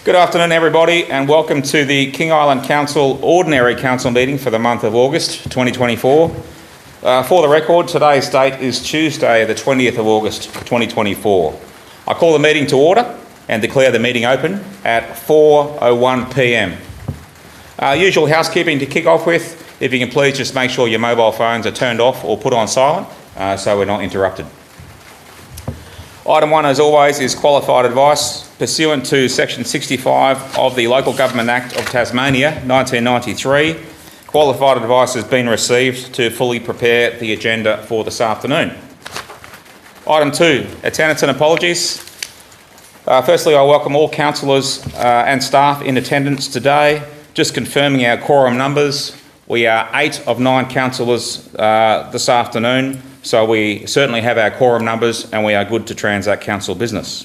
Good afternoon, everybody, and welcome to the King Island Council Ordinary Council meeting for the month of August 2024. For the record, today's date is Tuesday, the 20th of August 2024. I call the meeting to order and declare the meeting open at 4:01 p.m. Usual housekeeping to kick off with. If you can please just make sure your mobile phones are turned off or put on silent so we're not interrupted. Item 1, as always, is qualified advice. Pursuant to Section 65 of the Local Government Act of Tasmania 1993, qualified advice has been received to fully prepare the agenda for this afternoon. Item 2, attendance and apologies. Firstly, I welcome all councillors and staff in attendance today. Just confirming our quorum numbers, we are 8 of 9 councillors this afternoon, so we certainly have our quorum numbers and we are good to transact council business.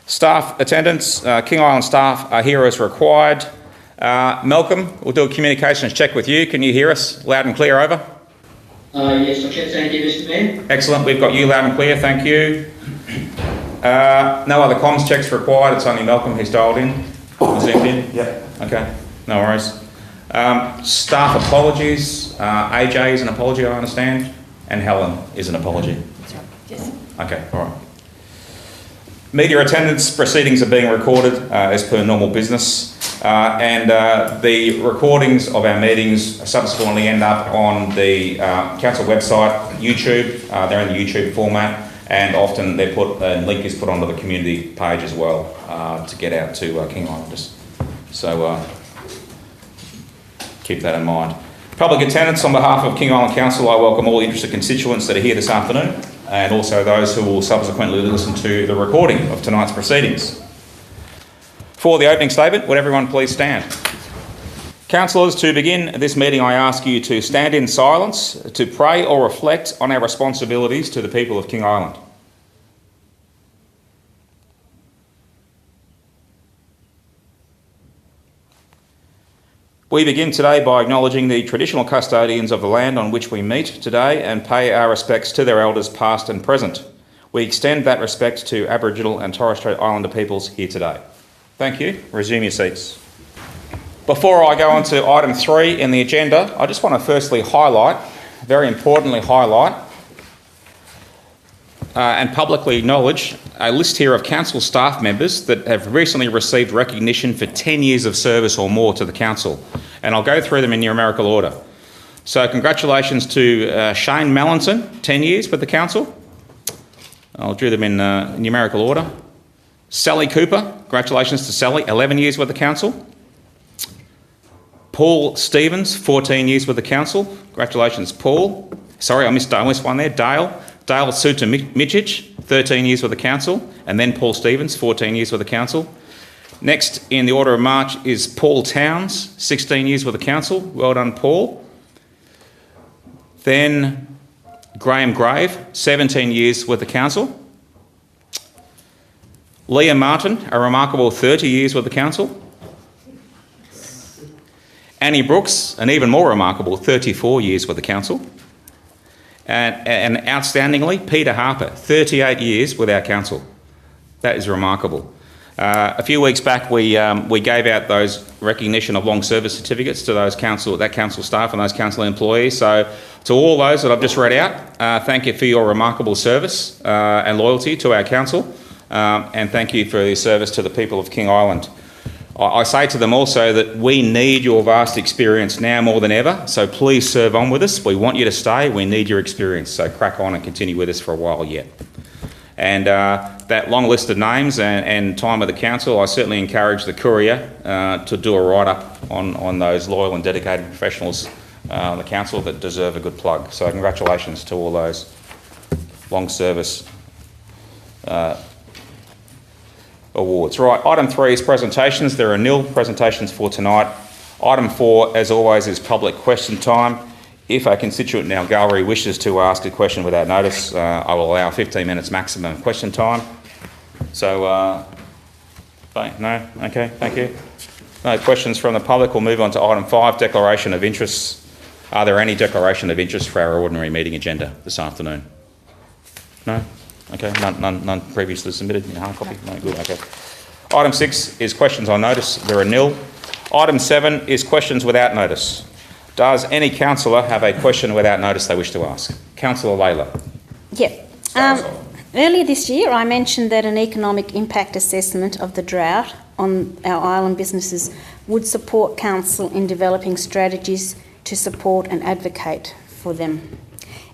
Staff attendance, King Island staff are here as required. Malcolm, we'll do a communications check with you. Can you hear us loud and clear, over? Yes, I can. Thank you, Mr. Mayor. Excellent, we've got you loud and clear, thank you. No other comms checks required, it's only Malcolm who's dialed in. Zoomed in? Yep, okay, no worries. Staff apologies, AJ is an apology, I understand, and Helen is an apology. That's right, yes. Okay, all right. Media attendance proceedings are being recorded as per normal business, and the recordings of our meetings subsequently end up on the council website, YouTube. They're in the YouTube format, and often they're a link is put onto the community page as well to get out to King Islanders. So keep that in mind. Public attendance, on behalf of King Island Council, I welcome all interested constituents that are here this afternoon, and also those who will subsequently listen to the recording of tonight's proceedings. For the opening statement, would everyone please stand? Councillors, to begin this meeting, I ask you to stand in silence to pray or reflect on our responsibilities to the people of King Island. We begin today by acknowledging the traditional custodians of the land on which we meet today and pay our respects to their elders past and present. We extend that respect to Aboriginal and Torres Strait Islander peoples here today. Thank you. Resume your seats. Before I go on to item 3 in the agenda, I just want to firstly very importantly highlight and publicly acknowledge a list here of council staff members that have recently received recognition for 10 years of service or more to the council. And I'll go through them in numerical order. So congratulations to Shane Mallinson, 10 years with the council. I'll do them in numerical order. Sally Cooper, congratulations to Sally, 11 years with the council. Paul Stevens, 14 years with the council. Congratulations, Paul. Sorry, I missed one there. Dale Suter-Michich, 13 years with the council, and then Paul Stevens, 14 years with the council. Next in the order of march is Paul Towns, 16 years with the council. Well done, Paul. Then Graham Grave, 17 years with the council. Leah Martin, a remarkable 30 years with the council. Annie Brooks, an even more remarkable 34 years with the council. And outstandingly, Peter Harper, 38 years with our council. That is remarkable. A few weeks back, we gave out those recognition of long service certificates to that council staff and those council employees. So to all those that I've just read out, thank you for your remarkable service and loyalty to our council, and thank you for your service to the people of King Island. I say to them also that we need your vast experience now more than ever, so please serve on with us. We want you to stay. We need your experience, so crack on and continue with us for a while yet. And that long list of names and time with the council, I certainly encourage the Courier to do a write-up on those loyal and dedicated professionals on the council that deserve a good plug. So congratulations to all those long service awards. Right, item 3 is presentations. There are nil presentations for tonight. Item 4, as always, is public question time. If a constituent in our gallery wishes to ask a question without notice, I will allow 15 minutes maximum question time. So, no? Okay, thank you. No questions from the public. We'll move on to item 5, declaration of interests. Are there any declaration of interest for our ordinary meeting agenda this afternoon? No? Okay, none previously submitted in hard copy? No, good, okay. Item 6 is questions on notice. There are nil. Item 7 is questions without notice. Does any councillor have a question without notice they wish to ask? Councillor Layla. Yep. Earlier this year, I mentioned that an economic impact assessment of the drought on our island businesses would support council in developing strategies to support and advocate for them.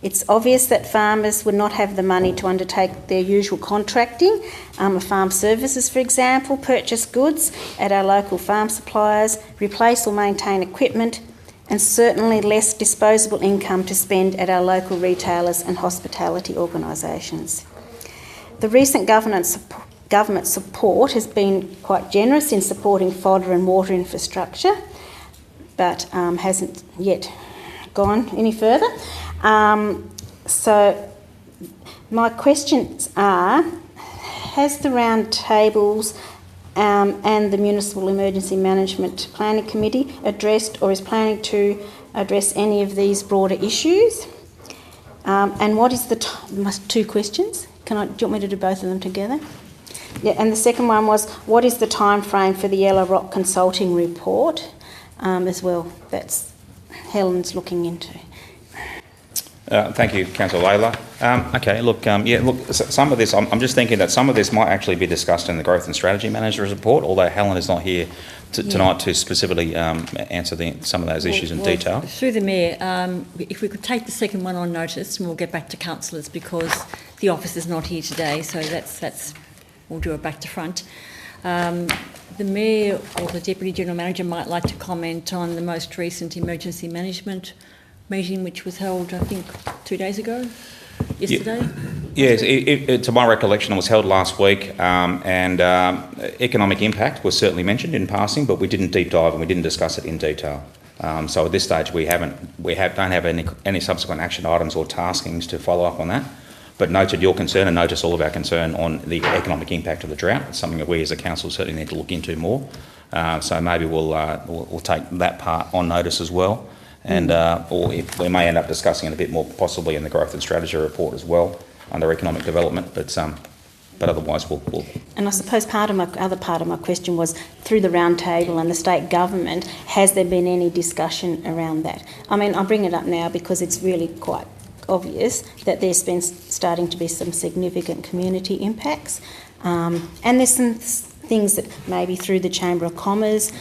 It's obvious that farmers would not have the money to undertake their usual contracting of farm services, for example, purchase goods at our local farm suppliers, replace or maintain equipment, and certainly less disposable income to spend at our local retailers and hospitality organisations. The recent government support has been quite generous in supporting fodder and water infrastructure, but hasn't yet gone any further. So my questions are, has the round tables and the Municipal Emergency Management Planning Committee addressed or is planning to address any of these broader issues? And what is the two questions? Do you want me to do both of them together? Yeah, and the second one was, what is the time frame for the Yellow Rock Consulting report as well? That's Helen's looking into. Thank you, Councillor Layla. Okay, look, some of this, I'm just thinking that some of this might actually be discussed in the Growth and Strategy Manager's report, although Helen is not here tonight to specifically answer some of those issues in detail. Through the Mayor, if we could take the second one on notice, and we'll get back to councillors because the office is not here today, so that's we'll do it back to front. The Mayor or the Deputy General Manager might like to comment on the most recent emergency management meeting, which was held, I think, 2 days ago, yesterday? Yes, to my recollection, it was held last week, and economic impact was certainly mentioned in passing, but we didn't deep dive and we didn't discuss it in detail. So at this stage, we don't have any subsequent action items or taskings to follow up on that. But noted your concern and notice all of our concern on the economic impact of the drought. It's something that we as a council certainly need to look into more. So maybe we'll take that part on notice as well. And or if we may end up discussing it a bit more, possibly in the Growth and Strategy report as well, under economic development. But otherwise, we'll. And I suppose other part of my question was, through the round table and the state government, has there been any discussion around that? I mean, I'll bring it up now because it's really quite obvious that there's been starting to be some significant community impacts, and there's some things that maybe through the Chamber of Commerce.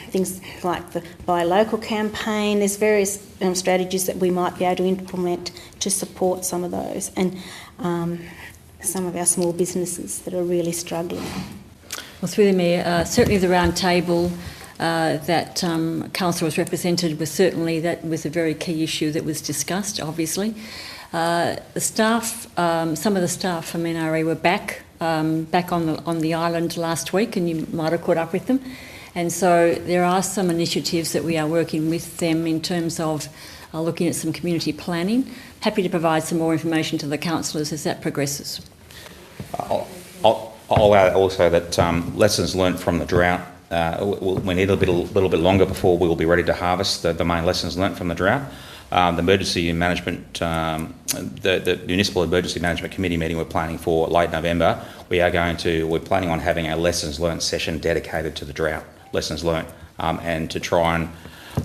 Things like the Buy Local campaign, there's various strategies that we might be able to implement to support some of those and some of our small businesses that are really struggling. Well, through the Mayor, certainly the round table that Council was represented was certainly, that was a very key issue that was discussed, obviously. The staff, some of the staff from NRE were back on the island last week, and you might have caught up with them. And so there are some initiatives that we are working with them in terms of looking at some community planning. Happy to provide some more information to the councillors as that progresses. I'll add also that lessons learnt from the drought, we need a little bit longer before we will be ready to harvest the main lessons learnt from the drought. The emergency management, the Municipal Emergency Management Committee meeting we're planning for late November, we're planning on having a lessons learnt session dedicated to the drought, lessons learnt, and to try and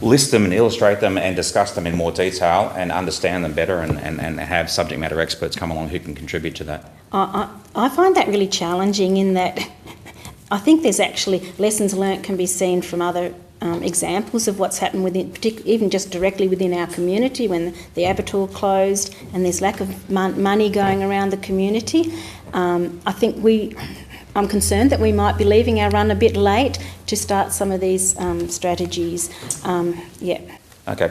list them and illustrate them and discuss them in more detail and understand them better and have subject matter experts come along who can contribute to that. I find that really challenging in that I think there's actually lessons learnt can be seen from other examples of what's happened within, even just directly within our community when the abattoir closed and there's lack of money going around the community. I think I'm concerned that we might be leaving our run a bit late to start some of these strategies. Okay,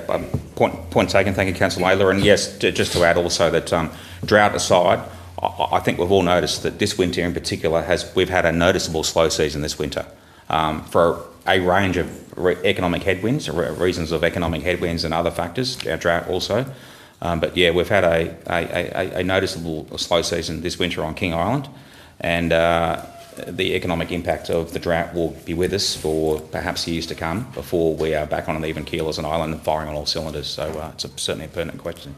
point taken. Thank you, Councillor Layla. And yes, just to add also that drought aside, I think we've all noticed that this winter in particular we've had a noticeable slow season this winter for a range of economic headwinds, reasons of economic headwinds and other factors, our drought also. But yeah, we've had a noticeable slow season this winter on King Island, and the economic impact of the drought will be with us for perhaps years to come before we are back on an even keel as an island and firing on all cylinders. So it's certainly a pertinent question.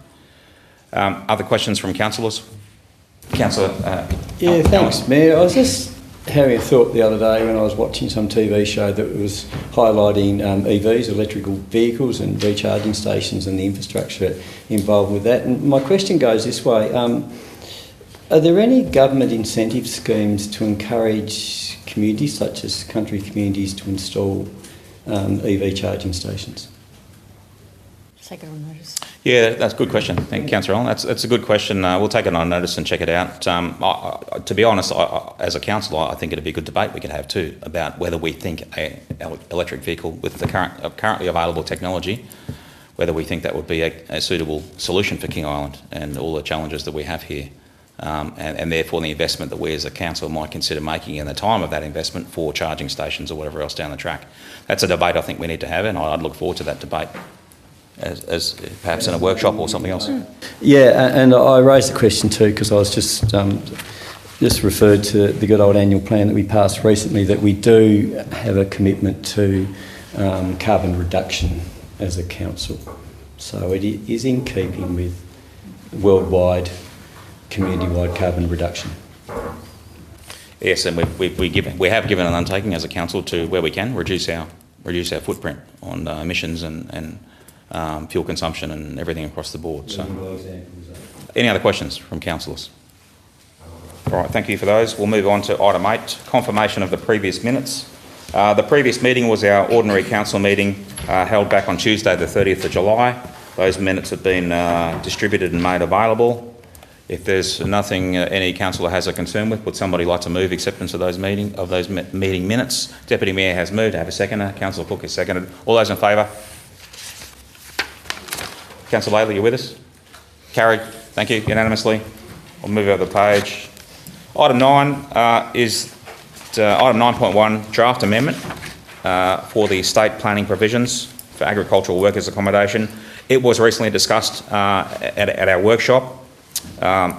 Other questions from councillors? Councillor? Thanks, Mayor. I was just having a thought the other day when I was watching some TV show that was highlighting EVs, electrical vehicles, and recharging stations and the infrastructure involved with that. And my question goes this way. Are there any government incentive schemes to encourage communities, such as country communities, to install EV charging stations? Take it on notice. Yeah, that's a good question. Thank you, Councillor Allen. That's a good question. We'll take it on notice and check it out. To be honest, as a councillor, I think it'd be a good debate we could have too about whether we think an electric vehicle with the currently available technology, whether we think that would be a suitable solution for King Island and all the challenges that we have here. And therefore the investment that we as a council might consider making and the time of that investment for charging stations or whatever else down the track. That's a debate I think we need to have, and I'd look forward to that debate as perhaps in a workshop or something else. Yeah, and I raised the question too because I was just referred to the good old annual plan that we passed recently, that we do have a commitment to carbon reduction as a council. So it is in keeping with worldwide community-wide carbon reduction. Yes, and we have given an undertaking as a council to, where we can, reduce our footprint on emissions and fuel consumption and everything across the board. So, any other questions from councillors? All right, thank you for those. We'll move on to item 8, confirmation of the previous minutes. The previous meeting was our ordinary council meeting held back on Tuesday the 30th of July. Those minutes have been distributed and made available. If there's nothing any councillor has a concern with, would somebody like to move acceptance of those meeting minutes? Deputy Mayor has moved. I have a seconder. Councillor Cook has seconded. All those in favour? Councillor Laidley, you with us? Carried. Thank you. Unanimously. I'll move over the page. Item 9 is item 9.1, draft amendment for the state planning provisions for agricultural workers accommodation. It was recently discussed at our workshop.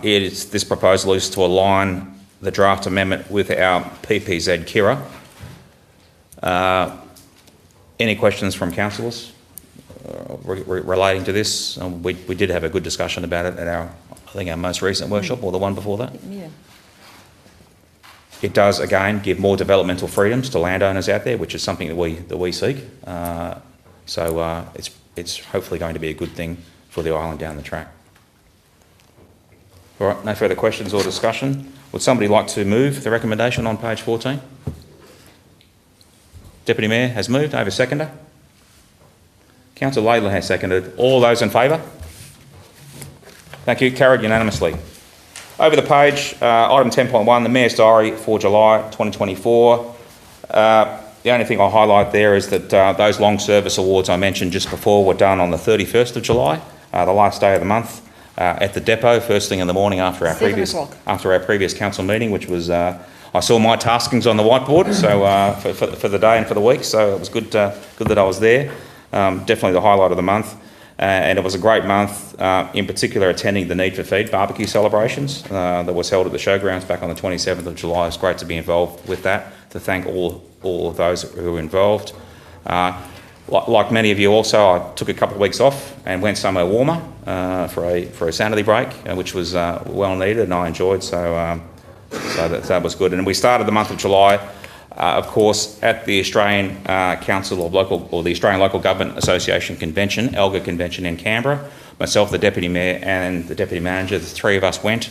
This proposal is to align the draft amendment with our PPZ KIRA. Any questions from councillors relating to this? We did have a good discussion about it at our most recent workshop, or the one before that. Yeah. It does again give more developmental freedoms to landowners out there, which is something that we seek. So it's hopefully going to be a good thing for the island down the track. All right, no further questions or discussion. Would somebody like to move the recommendation on page 14? Deputy Mayor has moved. I have a seconder. Councillor Laidley has seconded. All those in favour? Thank you. Carried unanimously. Over the page, item 10.1, the Mayor's Diary for July 2024. The only thing I'll highlight there is that those long service awards I mentioned just before were done on the 31st of July, the last day of the month. At the depot, first thing in the morning after our previous council meeting, which was I saw my taskings on the whiteboard, so for the day and for the week. So it was good that I was there. Definitely the highlight of the month, and it was a great month. In particular, attending the Need for Feed barbecue celebrations that was held at the showgrounds back on the 27th of July. It's great to be involved with that. To thank all of those who were involved. Like many of you also, I took a couple of weeks off and went somewhere warmer for a sanity break, which was well needed and I enjoyed, so that was good. And we started the month of July, of course, at the Australian Council of Local, or the Australian Local Government Association Convention, ALGA Convention in Canberra. Myself, the Deputy Mayor and the Deputy Manager, the three of us went,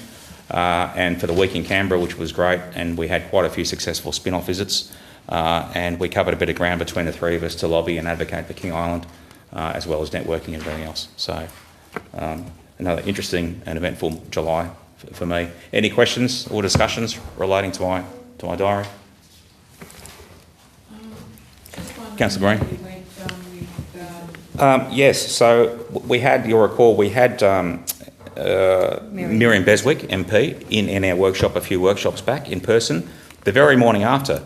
and for the week in Canberra, which was great, and we had quite a few successful spin-off visits. And we covered a bit of ground between the three of us to lobby and advocate for King Island, as well as networking and everything else. So another interesting and eventful July for me. Any questions or discussions relating to my diary? Councillor Green. Yes, so you'll recall, we had Miriam Beswick MP in our workshop a few workshops back in person. The very morning after,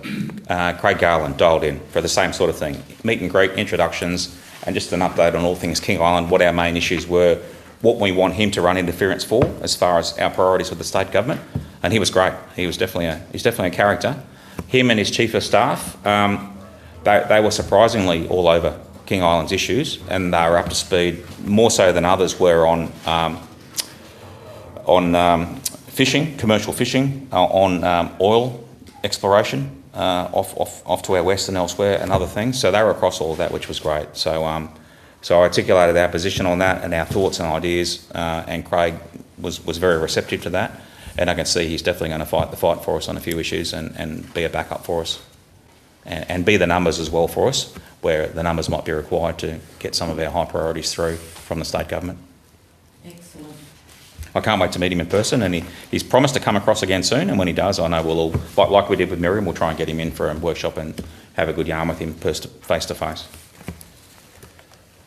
Craig Garland dialed in for the same sort of thing. Meet and greet, introductions, and just an update on all things King Island, what our main issues were, what we want him to run interference for as far as our priorities with the state government. And he was great. He's definitely a character. Him and his chief of staff, they were surprisingly all over King Island's issues, and they were up to speed more so than others were on fishing, commercial fishing, on oil exploration off to our west and elsewhere and other things. So they were across all of that, which was great. So so I articulated our position on that and our thoughts and ideas, and Craig was very receptive to that. And I can see he's definitely going to fight the fight for us on a few issues and be a backup for us. And be the numbers as well for us, where the numbers might be required to get some of our high priorities through from the state government. Excellent. I can't wait to meet him in person, and he's promised to come across again soon, and when he does, I know we'll all, like we did with Miriam, we'll try and get him in for a workshop and have a good yarn with him face to face.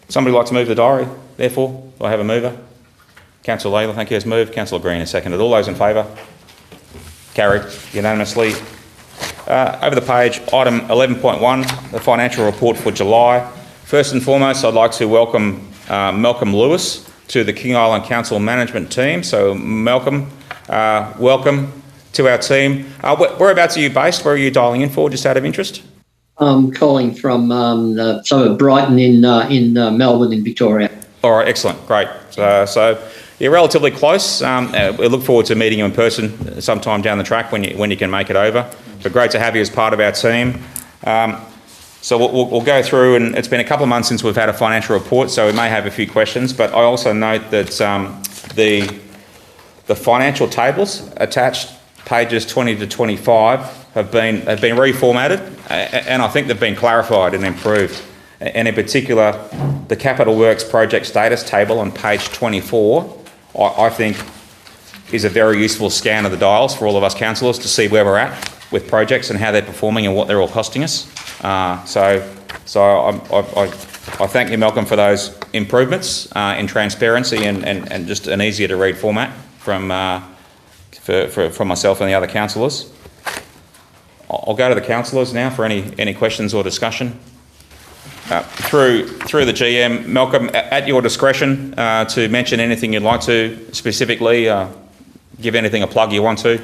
Somebody like to move the diary, therefore? Do I have a mover? Councillor Layla, thank you, has moved. Councillor Green has seconded. All those in favour? Carried unanimously. Over the page, item 11.1, the financial report for July. First and foremost, I'd like to welcome Malcolm Lewis to the King Island Council management team. So Malcolm, welcome to our team. Whereabouts are you based? Where are you dialling in for, just out of interest? I'm calling from the suburb of Brighton in Melbourne in Victoria. All right, excellent, great. So you're relatively close. We look forward to meeting you in person sometime down the track when you can make it over. But great to have you as part of our team. So we'll go through, and it's been a couple of months since we've had a financial report, so we may have a few questions. But I also note that the financial tables attached, pages 20 to 25, have been reformatted, and I think they've been clarified and improved. And in particular, the Capital Works project status table on page 24, I think, is a very useful scan of the dials for all of us councillors to see where we're at with projects and how they're performing and what they're all costing us. So I thank you, Malcolm, for those improvements in transparency and just an easier to read format from myself and the other councillors. I'll go to the councillors now for any questions or discussion. Through the GM, Malcolm, at your discretion to mention anything you'd like to specifically, give anything a plug you want to.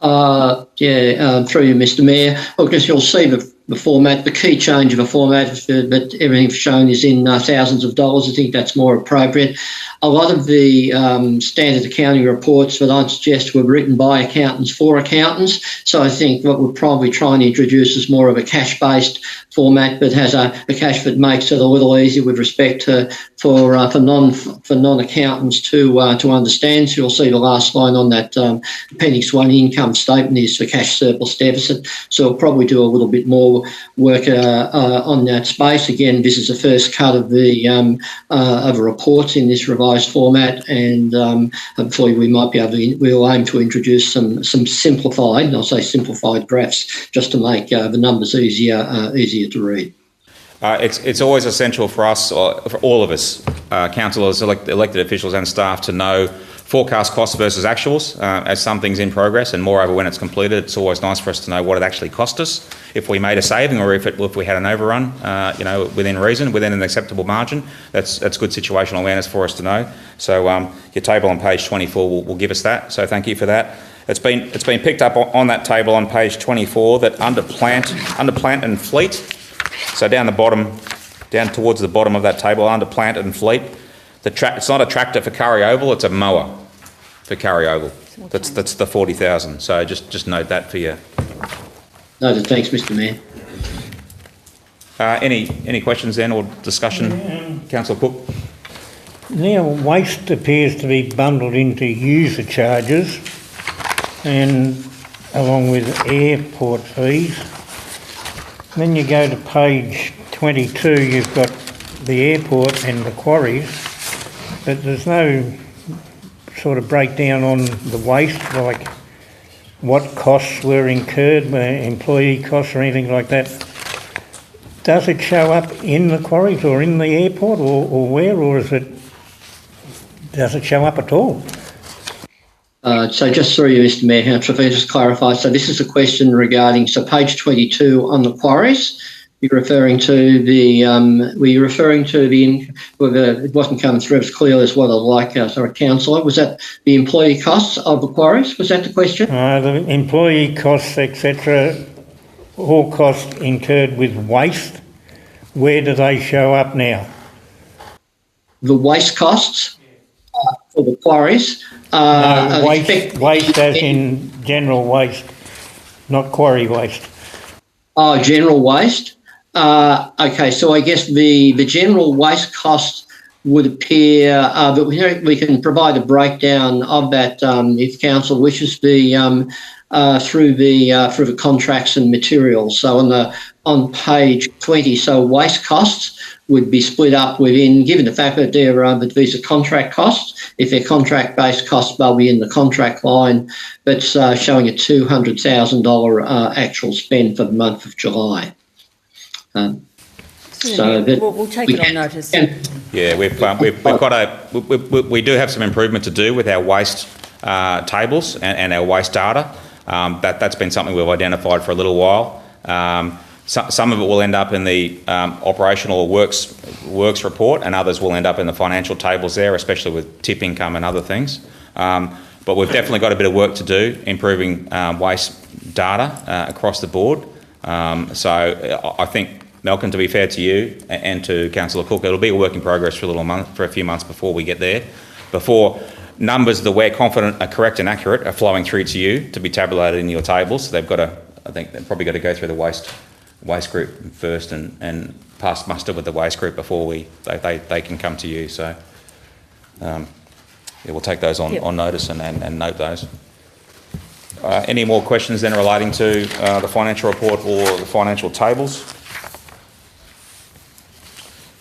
Through you, Mr. Mayor. I guess you'll see the format, the key change of a format, but everything shown is in thousands of dollars. I think that's more appropriate. A lot of the standard accounting reports that I'd suggest were written by accountants for accountants. So I think what we'll probably try and introduce is more of a cash-based format, but has a cash that makes it a little easier with respect to for non-accountants to understand. So you'll see the last line on that Appendix 1 income statement is for cash surplus deficit. So we'll probably do a little bit more work on that space. Again, this is the first cut of the reports in this revised format, and hopefully we might be able to. We'll aim to introduce some simplified, and I'll say simplified graphs, just to make the numbers easier to read. It's always essential for us, or for all of us, councillors, elected officials and staff, to know forecast costs versus actuals as something's in progress, and moreover when it's completed. It's always nice for us to know what it actually cost us, if we made a saving or if we had an overrun, within reason, within an acceptable margin. That's good situational awareness for us to know. So your table on page 24 will give us that. So thank you for that. It's been picked up on that table on page 24 that under plant and fleet, so down towards the bottom of that table under plant and fleet, it's not a tractor for Curry Oval, it's a mower for Curry Oval. That's the 40,000. So just note that for you. Noted. Thanks, Mr. Mayor. Any questions then or discussion? Councillor Cook. Now, waste appears to be bundled into user charges, and along with airport fees. Then you go to page 22, you've got the airport and the quarries, but there's no sort of breakdown on the waste, like what costs were incurred, employee costs or anything like that. Does it show up in the quarries or in the airport or where, or does it show up at all? So just through you, Mr. Mayor, if I just clarify, so this is a question regarding, so page 22 on the quarries, you're referring to it wasn't coming through as clearly as what I'd like, councillor. Was that the employee costs of the quarries? Was that the question? The employee costs, etc., all costs incurred with waste, where do they show up now? The waste costs for the quarries? Waste as in general waste. not quarry waste. Oh, general waste. Okay, so I guess the general waste cost would appear, but we can provide a breakdown of that if council wishes, through the contracts and materials. So on page 20, so waste costs would be split up within, given the fact that these are contract costs. If they're contract-based costs, they'll be in the contract line, but showing a $200,000 actual spend for the month of July. So that we'll take it on notice. Yeah, we've got we do have some improvement to do with our waste tables and our waste data. That's been something we've identified for a little while. Some of it will end up in the operational works report, and others will end up in the financial tables there, especially with tip income and other things. But we've definitely got a bit of work to do improving waste data across the board. So I think, Malcolm, to be fair to you and to Councillor Cook, it'll be a work in progress for a few months before we get there, before numbers that we're confident are correct and accurate are flowing through to you to be tabulated in your tables. So I think they've probably got to go through the waste group first and pass muster with the waste group before they can come to you. So yeah, we'll take those on notice and note those. Any more questions then relating to the financial report or the financial tables?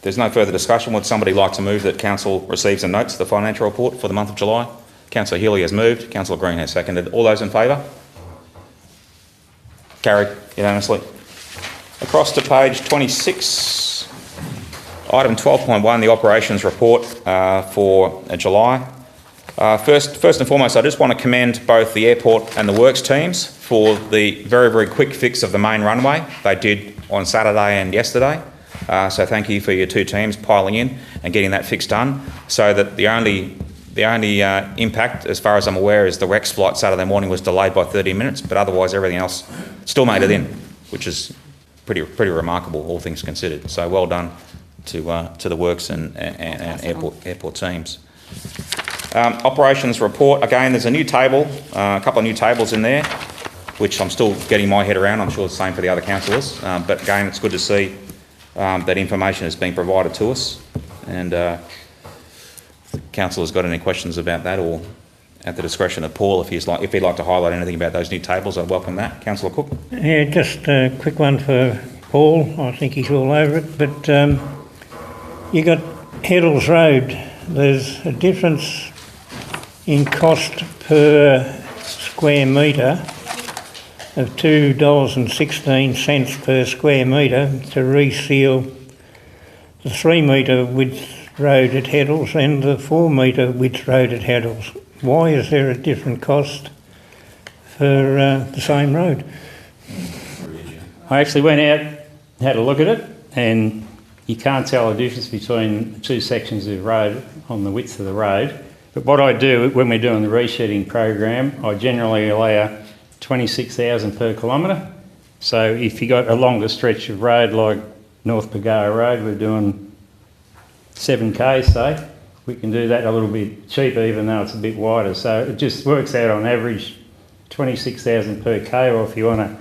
There's no further discussion. Would somebody like to move that Council receives and notes the financial report for the month of July? Councillor Healy has moved. Councillor Green has seconded. All those in favour? Carried unanimously. Across to page 26, item 12.1, the operations report for July. First and foremost, I just want to commend both the airport and the works teams for the very, very quick fix of the main runway they did on Saturday and yesterday. So thank you for your two teams piling in and getting that fix done, so that the only impact, as far as I'm aware, is the Rex flight Saturday morning was delayed by 30 minutes, but otherwise everything else still made it in, which is pretty remarkable, all things considered. So well done to the works and airport teams. Operations report, again, there's a new table, a couple of new tables in there, which I'm still getting my head around. I'm sure it's the same for the other councillors, but again, it's good to see that information has been provided to us. And if the councillor's got any questions about that, or at the discretion of Paul, if he'd like to highlight anything about those new tables, I'd welcome that. Councillor Cook. Yeah, just a quick one for Paul. I think he's all over it. But you got Heddles Road. There's a difference in cost per square metre of $2.16 per square metre to reseal the 3 metre width road at Heddles and the 4 metre width road at Heddles. Why is there a different cost for the same road? I actually went out, had a look at it, and you can't tell the difference between the two sections of the road on the width of the road. But what I do when we're doing the reshedding program, I generally allow 26,000 per kilometre. So if you got a longer stretch of road like North Pagara Road, we're doing 7k, say, we can do that a little bit cheaper even though it's a bit wider. So it just works out on average 26,000 per k, or if you want to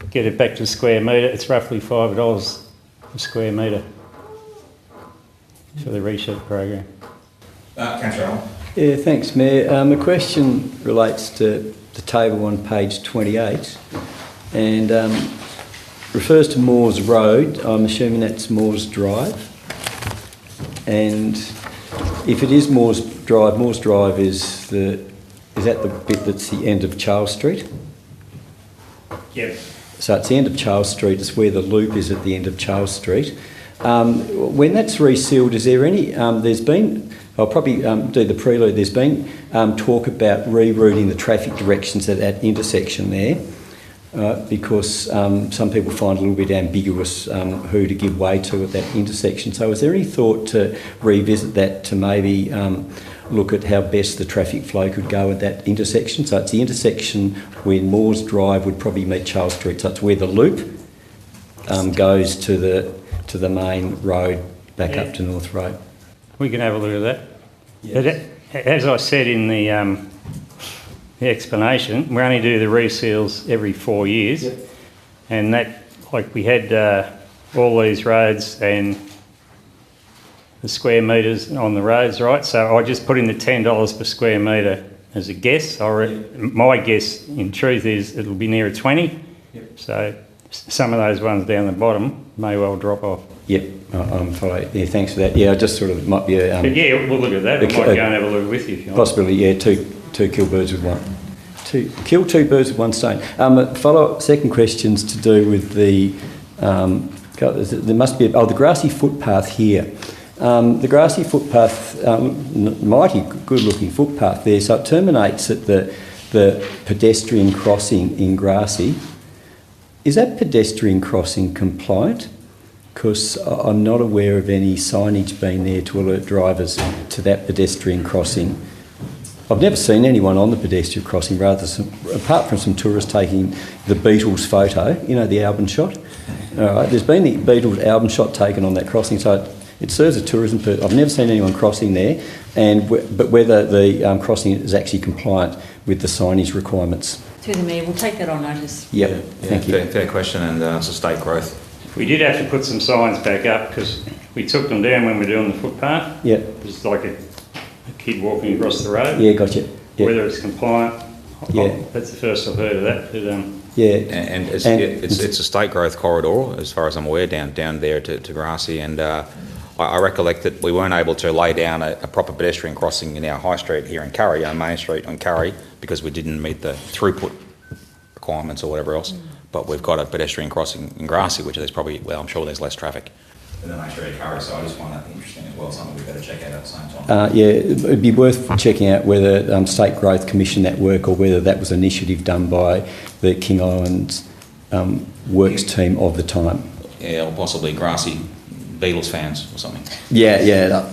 get it back to square metre, it's roughly $5 a square metre for the reshed program. Councillor Allen. Yeah, thanks, Mayor. The question relates to the table on page 28 and refers to Moores Road. I'm assuming that's Moores Drive. And if it is Moores Drive is that the bit that's the end of Charles Street? Yep. So it's the end of Charles Street, it's where the loop is at the end of Charles Street. When that's resealed, is there any, there's been, I'll probably do the prelude, there's been talk about rerouting the traffic directions at that intersection there because some people find it a little bit ambiguous who to give way to at that intersection. So is there any thought to revisit that to maybe look at how best the traffic flow could go at that intersection? So it's the intersection where Moores Drive would probably meet Charles Street. So it's where the loop goes to the main road back up to North Road. We can have a look at that. Yes. But as I said in the the explanation, we only do the reseals every 4 years. Yep. And that, like we had all these roads and the square metres on the roads, right? So I just put in the $10 per square metre as a guess. My guess, in truth, is it'll be nearer 20. Yep. So some of those ones down the bottom may well drop off. Yep, I'm following. Yeah, thanks for that. Yeah, I just sort of might be a But yeah, we'll look at that. I might go and have a look with you if you want. possibility. Yeah, two kill birds with one. Kill two birds with one stone. Second question's to do with the. There must be the grassy footpath here. The grassy footpath, mighty good-looking footpath there. So it terminates at the pedestrian crossing in Grassy. Is that pedestrian crossing compliant? Because I'm not aware of any signage being there to alert drivers to that pedestrian crossing. I've never seen anyone on the pedestrian crossing, apart from some tourists taking the Beatles photo, you know, the album shot. All right, there's been the Beatles album shot taken on that crossing, so it serves a tourism purpose. I've never seen anyone crossing there, but whether the crossing is actually compliant with the signage requirements. Through the Mayor, we'll take that on notice. Yep, thank you. Fair question, and it's a state growth. We did have to put some signs back up because we took them down when we were doing the footpath. Yep. It's like a kid walking across the road. Yeah, gotcha. Yep. Whether it's compliant, Yeah. that's the first I've heard of that. But, Yeah, And it's a state growth corridor, as far as I'm aware, down there to Grassy, and I recollect that we weren't able to lay down a proper pedestrian crossing in our high street here in Curry, on Main Street on Curry, because we didn't meet the throughput requirements or whatever else. But we've got a pedestrian crossing in Grassy, which there's probably, well, I'm sure there's less traffic than the Main Street of Curry, so I just find that interesting as well, something we better check out at the same time. yeah, it'd be worth checking out whether State Growth commissioned that work or whether that was an initiative done by the King Islands works team of the time. Yeah, or possibly Grassy Beatles fans or something. Yeah.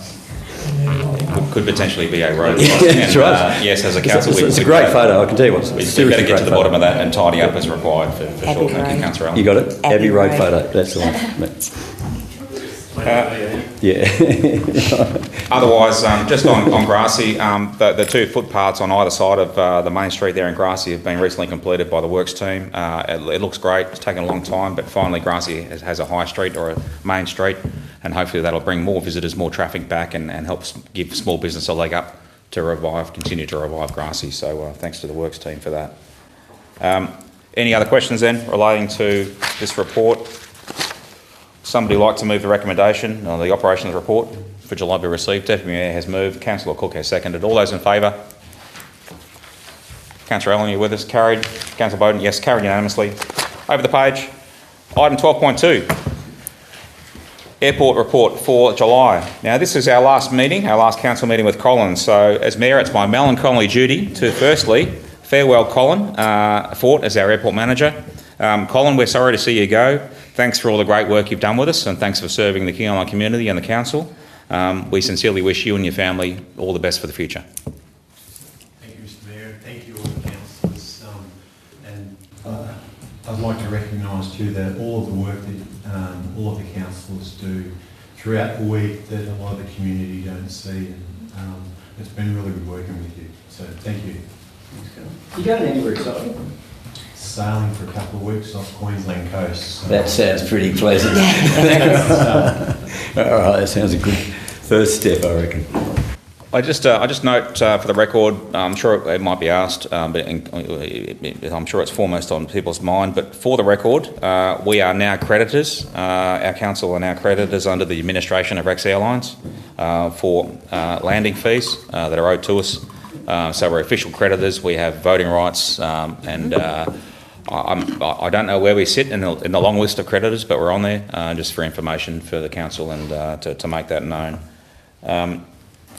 Could potentially be a road. That's right. Yes, as a council, It's a great photo, I can tell you what. we better get to the bottom of that and tidy up as required for sure. Thank you, Councillor Allen. You got it? Abbey Road photo, that's the one. Yeah. Otherwise, just on Grassy, the two footpaths on either side of the main street there in Grassy have been recently completed by the works team. It looks great. It's taken a long time, but finally Grassy has a high street or a main street, and hopefully that'll bring more visitors, more traffic back, and help give small business a leg up to continue to revive Grassy. So thanks to the works team for that. Any other questions then relating to this report? Somebody like to move the recommendation on the operations report for July be received? Deputy Mayor has moved. Councillor Cook has seconded. All those in favour? Councillor Allen, you with us? Carried. Councillor Bowden? Yes, carried unanimously. Over the page. Item 12.2. Airport report for July. Now, this is our last meeting, our last council meeting with Colin. So, as Mayor, it's my melancholy duty to firstly farewell Colin Fort as our airport manager. Colin, we're sorry to see you go. Thanks for all the great work you've done with us, and thanks for serving the King Island community and the council. We sincerely wish you and your family all the best for the future. Thank you, Mr Mayor. Thank you all the councillors. I'd like to recognise too that all of the work that all of the councillors do throughout the week that a lot of the community don't see, and it's been really good working with you. So thank you. You going anywhere exciting? Sailing for a couple of weeks off Queensland coast. So. That sounds pretty pleasant. All right, that sounds a good first step, I reckon. I just note for the record, I'm sure it might be asked, but I'm sure it's foremost on people's mind, but for the record, we are now creditors, our council are now creditors under the administration of Rex Airlines for landing fees that are owed to us. So we're official creditors, we have voting rights, and I don't know where we sit in the long list of creditors, but we're on there just for information for the council and to make that known.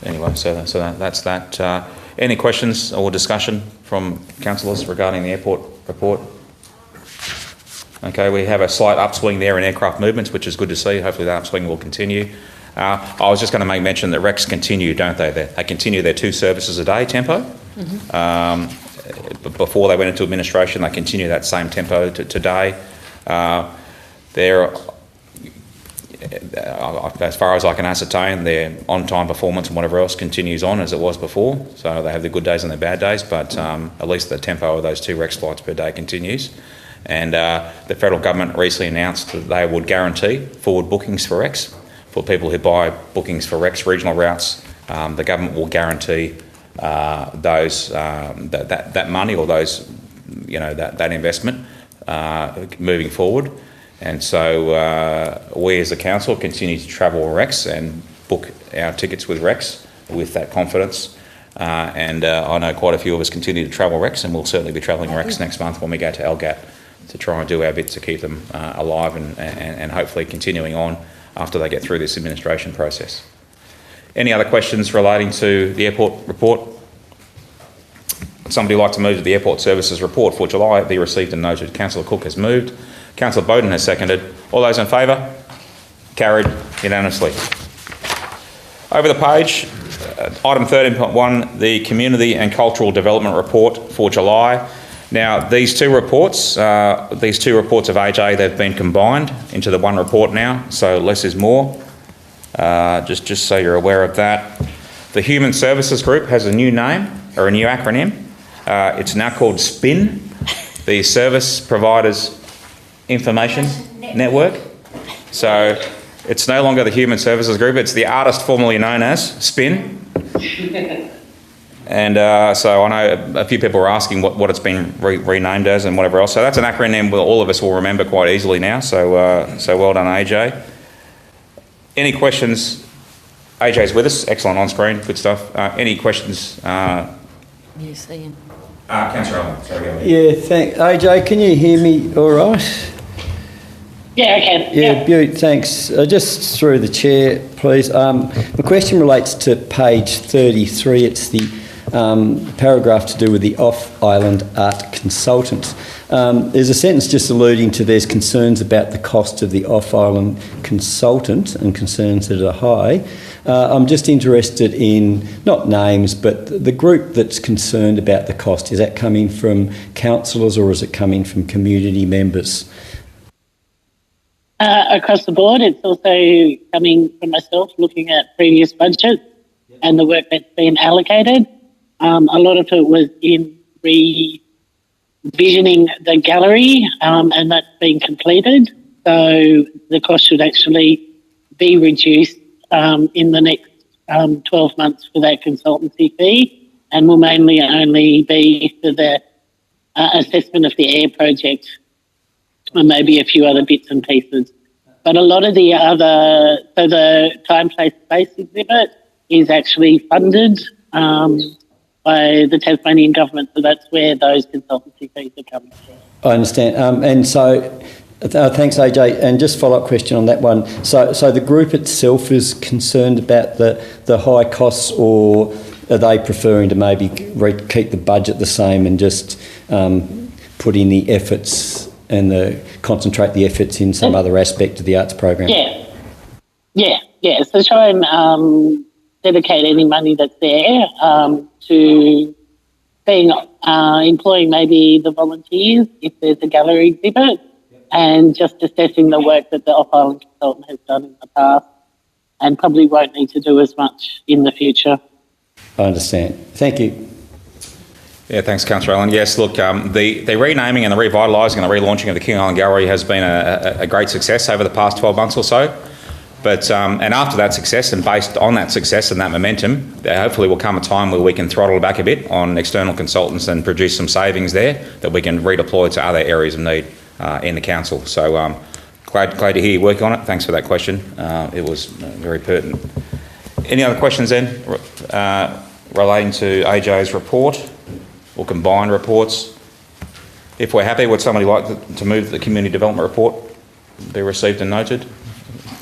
Anyway, so that's that. Any questions or discussion from councillors regarding the airport report? Okay, we have a slight upswing there in aircraft movements, which is good to see. Hopefully that upswing will continue. I was just going to make mention that Rex continue, don't they? They continue their 2 services a day tempo. Before they went into administration, they continue that same tempo today. as far as I can ascertain, their on-time performance and whatever else continues on as it was before. So they have their good days and their bad days, but at least the tempo of those 2 Rex flights per day continues. And the federal government recently announced that they would guarantee forward bookings for Rex. For people who buy bookings for Rex regional routes, the government will guarantee those that money or those, that investment moving forward. And so we as a council continue to travel Rex and book our tickets with Rex with that confidence. And I know quite a few of us continue to travel Rex, and we'll certainly be travelling Rex next month when we go to LGAT to try and do our bit to keep them alive and hopefully continuing on after they get through this administration process. Any other questions relating to the airport report? Would somebody like to move that the airport services report for July be received and noted? Councillor Cook has moved. Councillor Bowden has seconded. All those in favour? Carried unanimously. Over the page, item 13.1, the Community and Cultural Development Report for July. Now, these two reports of AJ, they've been combined into the one report now, so less is more. Just so you're aware of that. The Human Services Group has a new name, or a new acronym. It's now called SPIN, the Service Providers Information Network. So it's no longer the Human Services Group, it's the artist formerly known as SPIN. And so I know a few people are asking what it's been renamed as and whatever else. So that's an acronym that all of us will remember quite easily now. So well done, AJ. Any questions? AJ's with us. Excellent on screen. Good stuff. Any questions? Yes, Ian. Councillor Allen. Sorry, go ahead. Yeah, AJ, can you hear me all right? Yeah, I can. Yeah, Beaut, thanks. Just through the chair, please. The question relates to page 33. It's the paragraph to do with the off-island art consultant. There's a sentence just alluding to there's concerns about the cost of the off-island consultant and concerns that are high. I'm just interested in, not names, but the group that's concerned about the cost. Is that coming from councillors or is it coming from community members? Across the board, it's also coming from myself looking at previous budgets and the work that's been allocated. A lot of it was in revisioning the gallery, and that's been completed. So the cost should actually be reduced in the next 12 months for that consultancy fee, and will mainly only be for the assessment of the air project and maybe a few other bits and pieces. But a lot of the other, so the Time, Place, Space exhibit is actually funded by the Tasmanian government, so that's where those consultancy fees are coming from. I understand. And so, thanks, AJ. And just follow-up question on that one. So the group itself is concerned about the high costs, or are they preferring to maybe keep the budget the same and just put in the efforts and concentrate the efforts in some other aspect of the arts program? Yeah. So try and dedicate any money that's there to being employing maybe the volunteers if there's a gallery exhibit, and just assessing the work that the off-island consultant has done in the past, and probably won't need to do as much in the future. I understand. Thank you. Yeah, thanks, Councillor Allen. Yes, look, the renaming and the revitalising and the relaunching of the King Island Gallery has been a great success over the past 12 months or so. But and after that success, and based on that success and that momentum, there hopefully will come a time where we can throttle back a bit on external consultants and produce some savings there that we can redeploy to other areas of need in the council. So glad to hear you working on it. Thanks for that question. It was very pertinent. Any other questions then relating to AJ's report or combined reports? If we're happy, would somebody like to move the community development report be received and noted?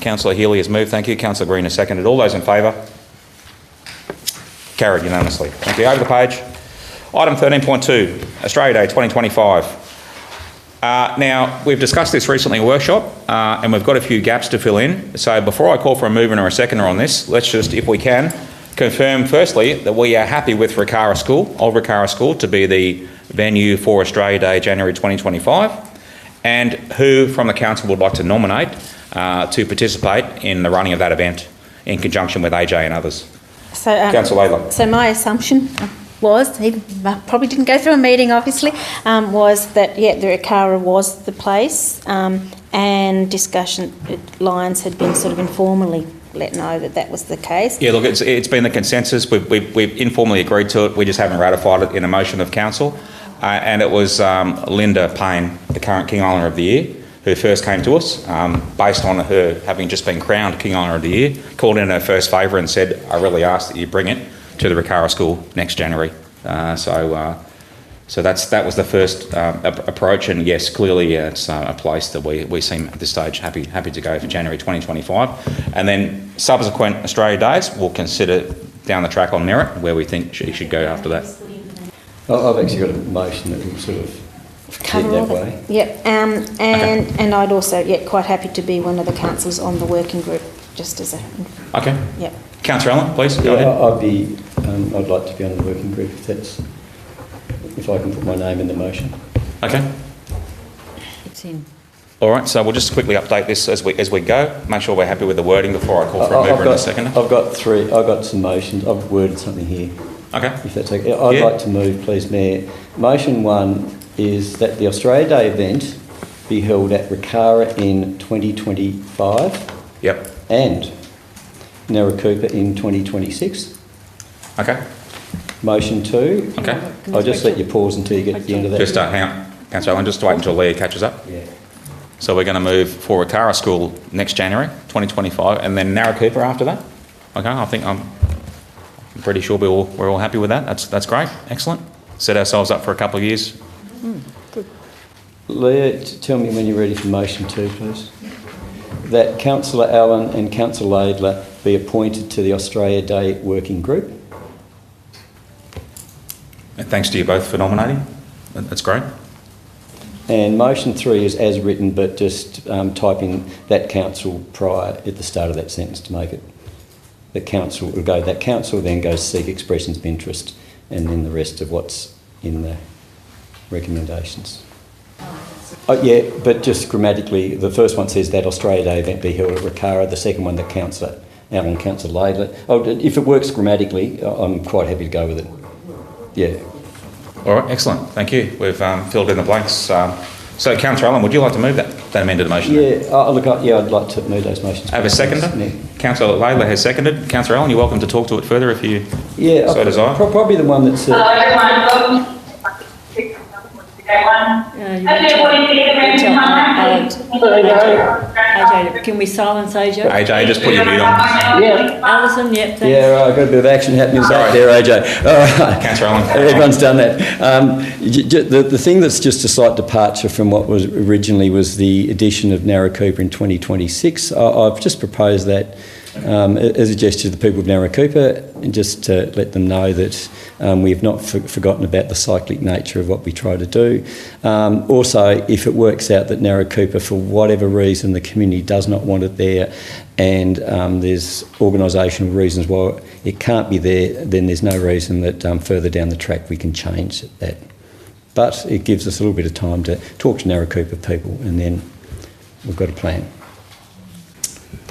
Councillor Healy has moved, thank you. Councillor Green has seconded. All those in favour? Carried unanimously. Thank you. Over the page. Item 13.2, Australia Day 2025. Now, we've discussed this recently in a workshop, and we've got a few gaps to fill in. So before I call for a mover or a seconder on this, let's just, if we can, confirm firstly that we are happy with Rikara School, Old Rikara School, to be the venue for Australia Day January 2025. and who from the council would like to nominate to participate in the running of that event in conjunction with AJ and others. So, Councillor Laidler. So my assumption was, he probably didn't go through a meeting obviously, was that, yeah, the Rikara was the place, and discussion lines had been sort of informally let know that that was the case. Yeah, look, it's been the consensus. We've informally agreed to it. We just haven't ratified it in a motion of council. And it was Linda Payne, the current King Islander of the Year, who first came to us based on her having just been crowned King Islander of the Year, called in her first favour and said, I really ask that you bring it to the Rikara School next January. So that was the first approach, and yes, clearly it's a place that we seem at this stage happy to go for January 2025. And then subsequent Australia Days, we'll consider down the track on merit where we think she should go after that. I've actually got a motion that will sort of head that way. Yep, and I'd also, quite happy to be one of the councillors on the working group, just as a... Okay. Yep. Councillor Allen, please, go ahead. I'd like to be on the working group if I can put my name in the motion. Okay. It's in. All right, so we'll just quickly update this as we go. Make sure we're happy with the wording before I call for a mover and a seconder. I've got some motions. I've worded something here. Okay. If that's okay. I'd like to move, please, Mayor. Motion 1 is that the Australia Day event be held at Rikara in 2025. Yep. And Naracoopa in 2026. Okay. Motion 2. Okay. I'll just let you pause until you get to the end of that. Just hang on, Councillor Allen, just wait until Leah catches up. Yeah. So we're going to move for Rikara School next January 2025, and then Naracoopa after that. Okay, I think I'm pretty sure we're all happy with that. That's great. Excellent. Set ourselves up for a couple of years. Good. Leah, tell me when you're ready for motion 2, please. That Councillor Allen and Councillor Laidler be appointed to the Australia Day Working Group. And thanks to you both for nominating. That's great. And motion 3 is as written, but just type in that council prior at the start of that sentence to make it. The council will go, that council then goes seek expressions of interest, and then the rest of what's in the recommendations. Oh, yeah, but just grammatically, the first one says that Australia Day event be held at Rikara, the second one that Councillor Allen, Councillor Laidler. Oh, if it works grammatically, I'm quite happy to go with it. Yeah. All right, excellent. Thank you. We've filled in the blanks. So, Councillor Allen, would you like to move that amended motion? Yeah, I'd like to move those motions. Have a seconder? Yeah. Councillor Laidler has seconded. Councillor Allen, you're welcome to talk to it further if you so desire. Probably the one that's... AJ, can we silence AJ? AJ, just put your mute on. Yeah. Alison, yep, thanks. Yeah, right, I've got a bit of action happening back there, AJ. All right. Councillor Allen. Everyone's done that. The thing that's just a slight departure from what was originally was the addition of Naracoopa in 2026. I've just proposed that as a gesture to the people of Naracoopa, and just to let them know that we have not forgotten about the cyclic nature of what we try to do. Also, if it works out that Naracoopa, for whatever reason, the community does not want it there, and there's organisational reasons why it can't be there, then there's no reason that further down the track we can change that. But it gives us a little bit of time to talk to Naracoopa people, and then we've got a plan.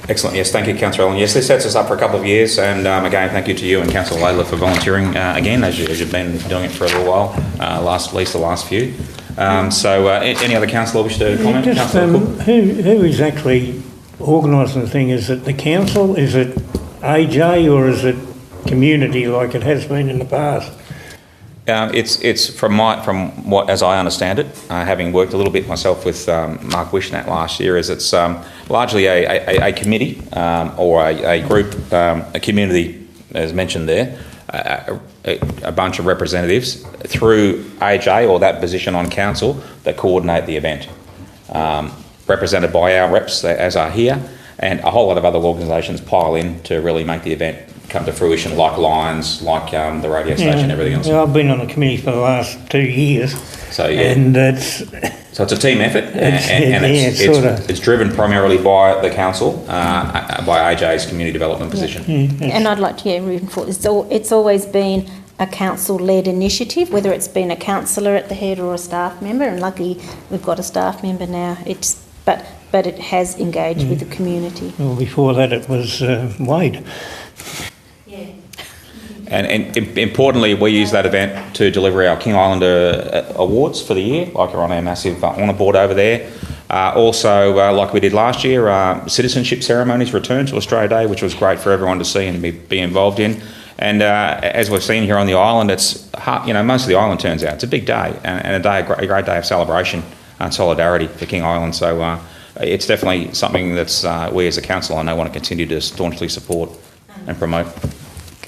Excellent. Yes, thank you, Councillor Allen. Yes, this sets us up for a couple of years, and again, thank you to you and Councillor Laidler for volunteering again, as you've been doing it for a little while, at least the last few. Any other councillor wish to comment? Just, who is actually organising the thing? Is it the council? Is it AJ, or is it community like it has been in the past? It's from what, as I understand it, having worked a little bit myself with Mark Wishnat last year, is it's largely a committee or a group, a community, as mentioned there, a bunch of representatives through AJ or that position on council that coordinate the event, represented by our reps as are here, and a whole lot of other organisations pile in to really make the event come to fruition, like Lions, like the radio station, everything else. Yeah, I've been on the committee for the last 2 years. So yeah, and so it's a team effort, and it's driven primarily by the council, by AJ's community development position. And I'd like to reinforce it's always been a council-led initiative, whether it's been a councillor at the head or a staff member, and luckily we've got a staff member now. But it has engaged with the community. Well, before that it was Wade. And importantly, we use that event to deliver our King Islander awards for the year, like we're on our massive honour board over there. Also, like we did last year, citizenship ceremonies returned to Australia Day, which was great for everyone to see and be involved in. And as we've seen here on the island, it's most of the island turns out. It's a big day and a great day of celebration and solidarity for King Island. So it's definitely something that's we as a council, I know, want to continue to staunchly support and promote.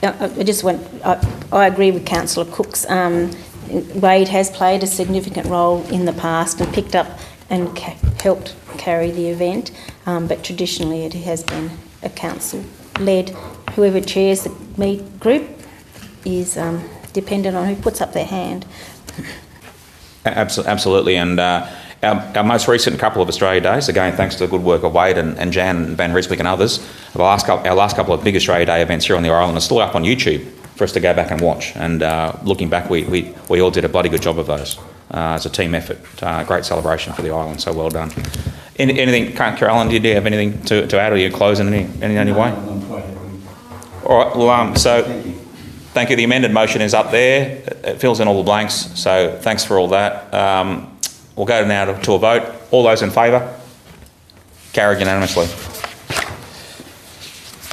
I agree with Councillor Cooks. Wade has played a significant role in the past and picked up and helped carry the event, but traditionally it has been a council-led. Whoever chairs the meet group is dependent on who puts up their hand. Absolutely, and our most recent couple of Australia Days, again thanks to the good work of Wade and Jan and Van Ryswick and others, our last couple of big Australia Day events here on the island are still up on YouTube for us to go back and watch. And looking back, we all did a bloody good job of those as a team effort. Great celebration for the island, so well done. Anything, Carolyn, did you have anything to add, or are you closing in any way? I'm quite happy. All right, well, thank you. The amended motion is up there. It fills in all the blanks, so thanks for all that. We'll go now to a vote. All those in favour? Carried unanimously.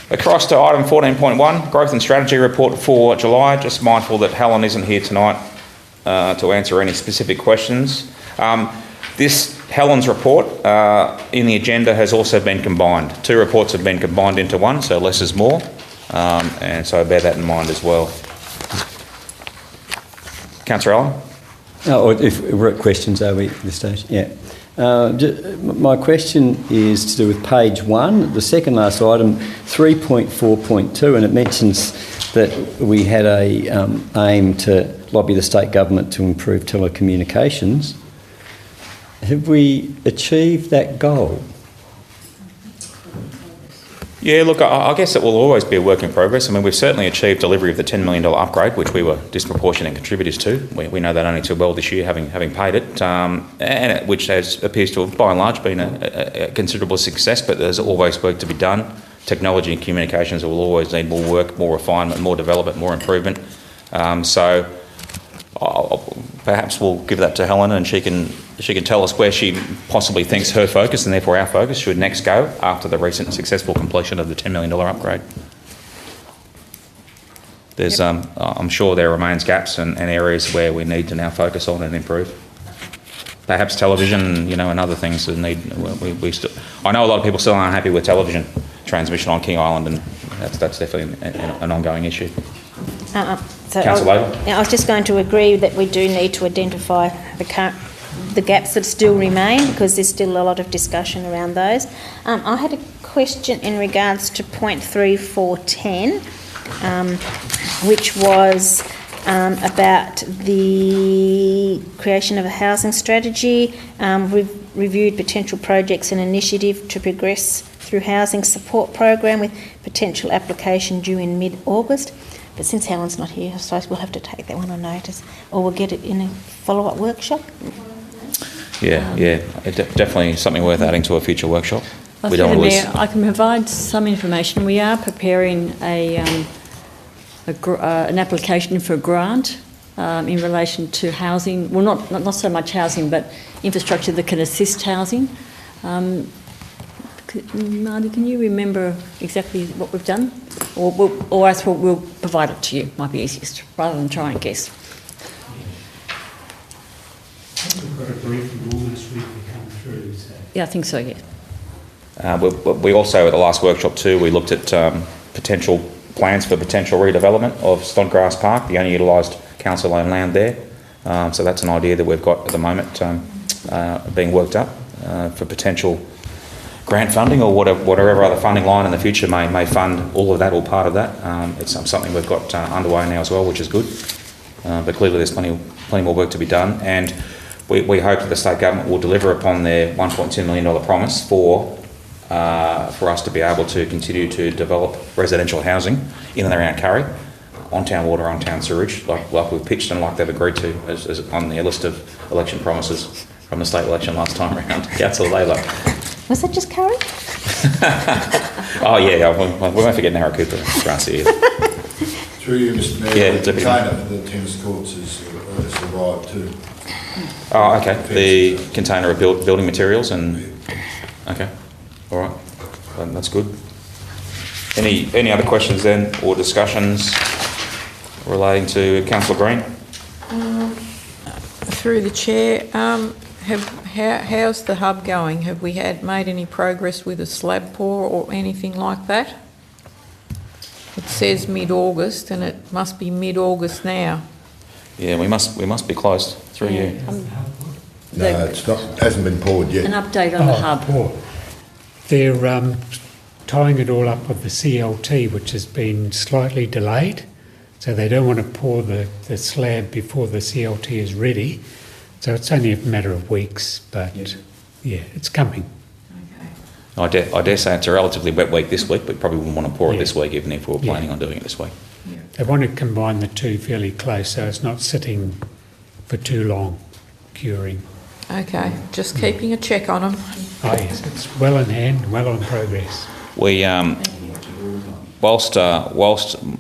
Across to item 14.1, Growth and Strategy Report for July. Just mindful that Helen isn't here tonight to answer any specific questions. This Helen's report in the agenda has also been combined. Two reports have been combined into one, so less is more. And so bear that in mind as well. Councillor Allen? Oh, if we're at questions, are we at this stage? Yeah. My question is to do with page 1, the second last item, 3.4.2, and it mentions that we had a aim to lobby the state government to improve telecommunications. Have we achieved that goal? Yeah, look, I guess it will always be a work in progress. I mean, we've certainly achieved delivery of the $10 million upgrade, which we were disproportionate contributors to. We know that only too well this year, having paid it, which appears to have, by and large, been a considerable success, but there's always work to be done. Technology and communications will always need more work, more refinement, more development, more improvement. So perhaps we'll give that to Helen, and she can tell us where she possibly thinks her focus, and therefore our focus, should next go after the recent successful completion of the $10 million upgrade. There's, I'm sure there remains gaps and areas where we need to now focus on and improve. Perhaps television, and other things that need. I know a lot of people still aren't happy with television transmission on King Island, and that's definitely an ongoing issue. Councillor Ladle? I was just going to agree that we do need to identify the gaps that still remain, because there's still a lot of discussion around those. I had a question in regards to point 3.4.10, which was about the creation of a housing strategy, reviewed potential projects and initiative to progress through housing support program with potential application due in mid-August. But since Helen's not here, I suppose we'll have to take that one on notice, or we'll get it in a follow-up workshop. Yeah, definitely something worth adding to a future workshop. I can provide some information. We are preparing an application for a grant in relation to housing. Well, not so much housing, but infrastructure that can assist housing. Marty, can you remember exactly what we've done? Or else we'll provide it to you. Might be easiest, rather than try and guess. We've got a briefing all this week to come through, so. Yeah, I think so, yeah. We also, at the last workshop too, we looked at potential plans for potential redevelopment of Snodgrass Park, the only utilised council-owned land there. So that's an idea that we've got at the moment being worked up for potential grant funding, or whatever other funding line in the future may fund all of that or part of that. It's something we've got underway now as well, which is good. But clearly there's plenty more work to be done, and we hope that the state government will deliver upon their $1.2 million promise for us to be able to continue to develop residential housing in and around Curry. on-town water, on-town sewage, like we've pitched and like they've agreed to as on their list of election promises from the state election last time around. Councillor Layla. Was that just Curry? Oh yeah, we won't forget Narra Cooper, Grassy either. Through you, Mr Mayor, Yeah, the Deputy. container for the tennis courts has arrived too. Oh, okay. The container of building materials and okay, all right, that's good. Any other questions then, or discussions relating to Councillor Green? Through the chair, how's the hub going? Have we made any progress with a slab pour or anything like that? It says mid-August, and it must be mid-August now. Yeah, we must be close through you. No, it's not. Hasn't been poured yet. An update on the hub. Poor. They're tying it all up with the CLT, which has been slightly delayed. So they don't want to pour the slab before the CLT is ready. So it's only a matter of weeks, but yeah, it's coming. I dare say it's a relatively wet week this week, but probably wouldn't want to pour it this week, even if we were planning on doing it this week. They want to combine the two fairly close, so it's not sitting for too long, curing. Okay, just keeping a check on them. Oh yes, it's well in hand, well in progress. We, whilst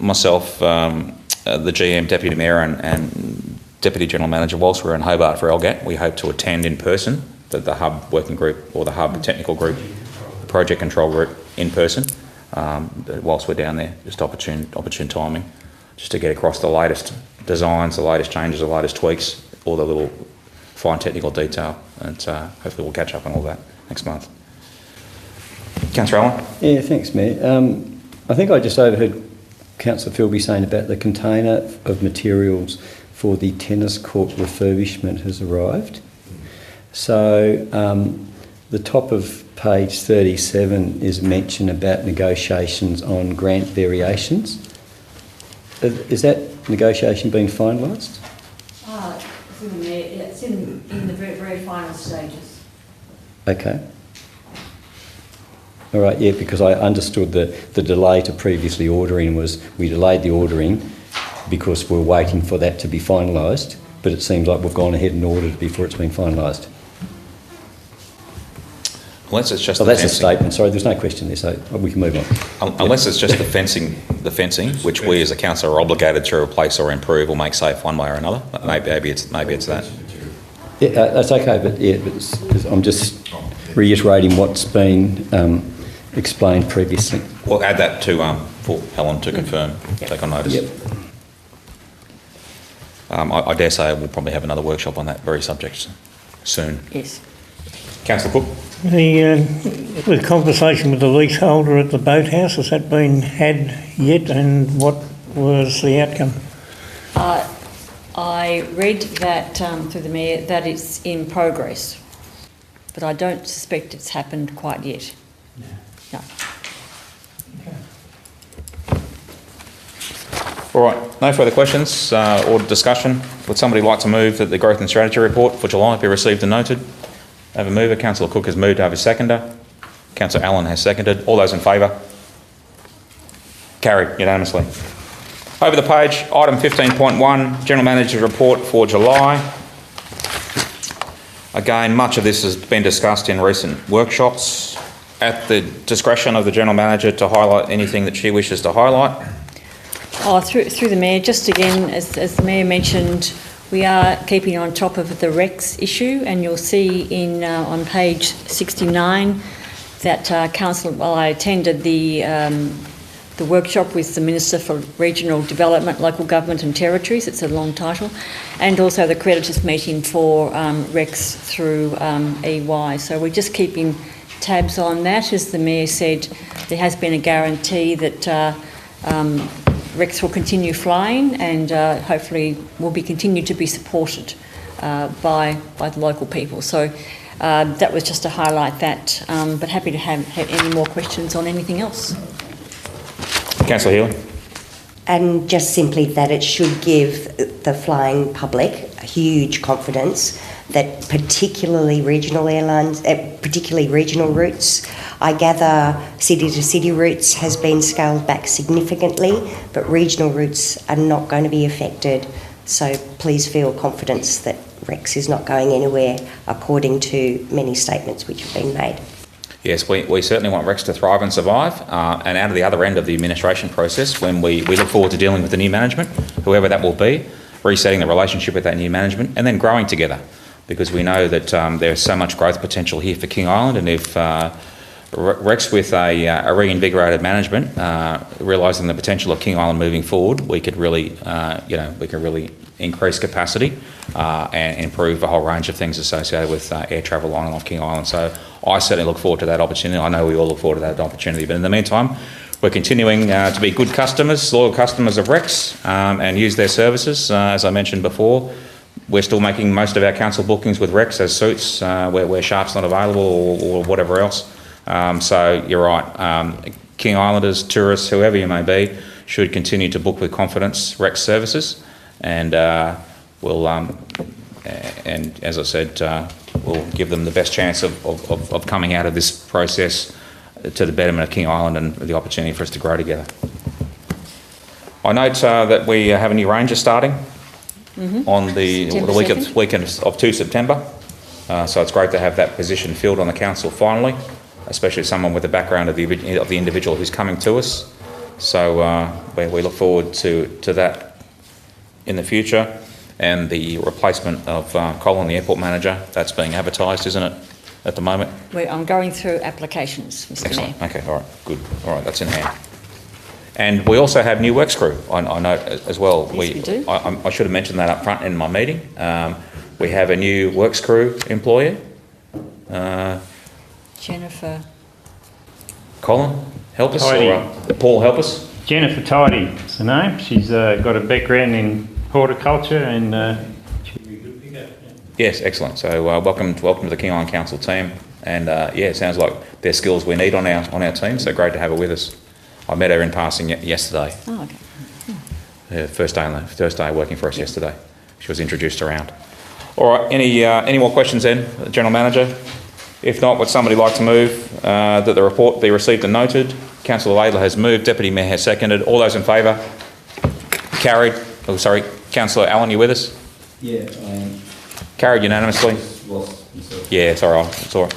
myself, the GM, Deputy Mayor and Deputy General Manager, whilst we're in Hobart for LGAT, we hope to attend in person the hub working group or the hub technical group, the project control group in person. Whilst we're down there, just opportune timing, just to get across the latest designs, the latest changes, the latest tweaks, all the little fine technical detail, and hopefully we'll catch up on all that next month. Councillor Allen? Yeah, thanks, Mayor. I think I just overheard Councillor Philby saying about the container of materials for the tennis court refurbishment has arrived. So the top of page 37 is mention about negotiations on grant variations. Is that negotiation being finalised? It's in the very, very final stages. Okay. All right, yeah, because I understood the delay to previously ordering was we delayed the ordering because we're waiting for that to be finalised, but it seems like we've gone ahead and ordered before it's been finalised. Unless it's just that's fencing. A statement. Sorry, there's no question there, so we can move on. Unless it's just the fencing, which we as a council are obligated to replace or improve or make safe one way or another. Maybe it's that. Yeah, that's okay, but I'm just reiterating what's been explained previously. We'll add that to for Helen to confirm. Take on notice. Yep. I dare say we'll probably have another workshop on that very subject soon. Yes. Councillor Cook? The conversation with the leaseholder at the boathouse, has that been had yet, and what was the outcome? I read that through the Mayor that it's in progress, but I don't suspect it's happened quite yet. No. All right, no further questions or discussion. Would somebody like to move that the Growth and Strategy Report for July be received and noted? I have a mover. Councillor Cook has moved. I have a seconder. Councillor Allen has seconded. All those in favour? Carried unanimously. Over the page, item 15.1, General Manager's Report for July. Again, much of this has been discussed in recent workshops. At the discretion of the General Manager to highlight anything that she wishes to highlight. Through the Mayor, just again, as the Mayor mentioned, we are keeping on top of the REX issue, and you'll see on page 69 that I attended the workshop with the Minister for Regional Development, Local Government and Territories, it's a long title, and also the creditors meeting for REX through EY. So we're just keeping tabs on that. As the Mayor said, there has been a guarantee that REX will continue flying, and hopefully will continue to be supported by the local people. So that was just to highlight that, but happy to have any more questions on anything else. Councillor Healy. And just simply that it should give the flying public a huge confidence that particularly regional airlines, particularly regional routes. I gather city-to-city routes has been scaled back significantly, but regional routes are not going to be affected. So please feel confidence that Rex is not going anywhere, according to many statements which have been made. Yes, we certainly want Rex to thrive and survive, and out of the other end of the administration process, when we look forward to dealing with the new management, whoever that will be, resetting the relationship with that new management, and then growing together, because we know that there's so much growth potential here for King Island, and if Rex with a reinvigorated management, realising the potential of King Island moving forward, we could really, we could really increase capacity and improve a whole range of things associated with air travel on and off King Island. So I certainly look forward to that opportunity. I know we all look forward to that opportunity. But in the meantime, we're continuing to be good customers, loyal customers of Rex, and use their services. As I mentioned before, we're still making most of our council bookings with Rex as suits, where Sharp's not available or whatever else. So you're right. King Islanders, tourists, whoever you may be, should continue to book with confidence Rex services, and we'll, and as I said, we'll give them the best chance of coming out of this process to the betterment of King Island and the opportunity for us to grow together. I note that we have a new ranger starting on the weekend of 2 September. So it's great to have that position filled on the council finally, especially someone with the background of the individual who's coming to us. So we look forward to that in the future. And the replacement of Colin, the airport manager, that's being advertised, isn't it, at the moment? I'm going through applications, Mr. Excellent. Mayor. Okay, all right, good. All right, that's in hand. And we also have new works crew, I note as well. Yes, we do. I should have mentioned that up front in my meeting. We have a new works crew employee. Jennifer. Colin, help us, Tidy. or Paul, help us. Jennifer Tidy is the name. She's got a background in horticulture and she'll be a good pickup. Yes, excellent. So welcome to the King Island Council team. And it sounds like they're skills we need on our team. So great to have her with us. I met her in passing yesterday. Oh, okay. Her first day working for us yesterday. She was introduced around. All right. Any more questions then, General Manager? If not, would somebody like to move that the report be received and noted? Councillor Laidler has moved. Deputy Mayor has seconded. All those in favour? Carried. Oh, sorry. Councillor Allen, you with us? Yeah, I am. Carried unanimously. Yeah, it's all right. It's all right.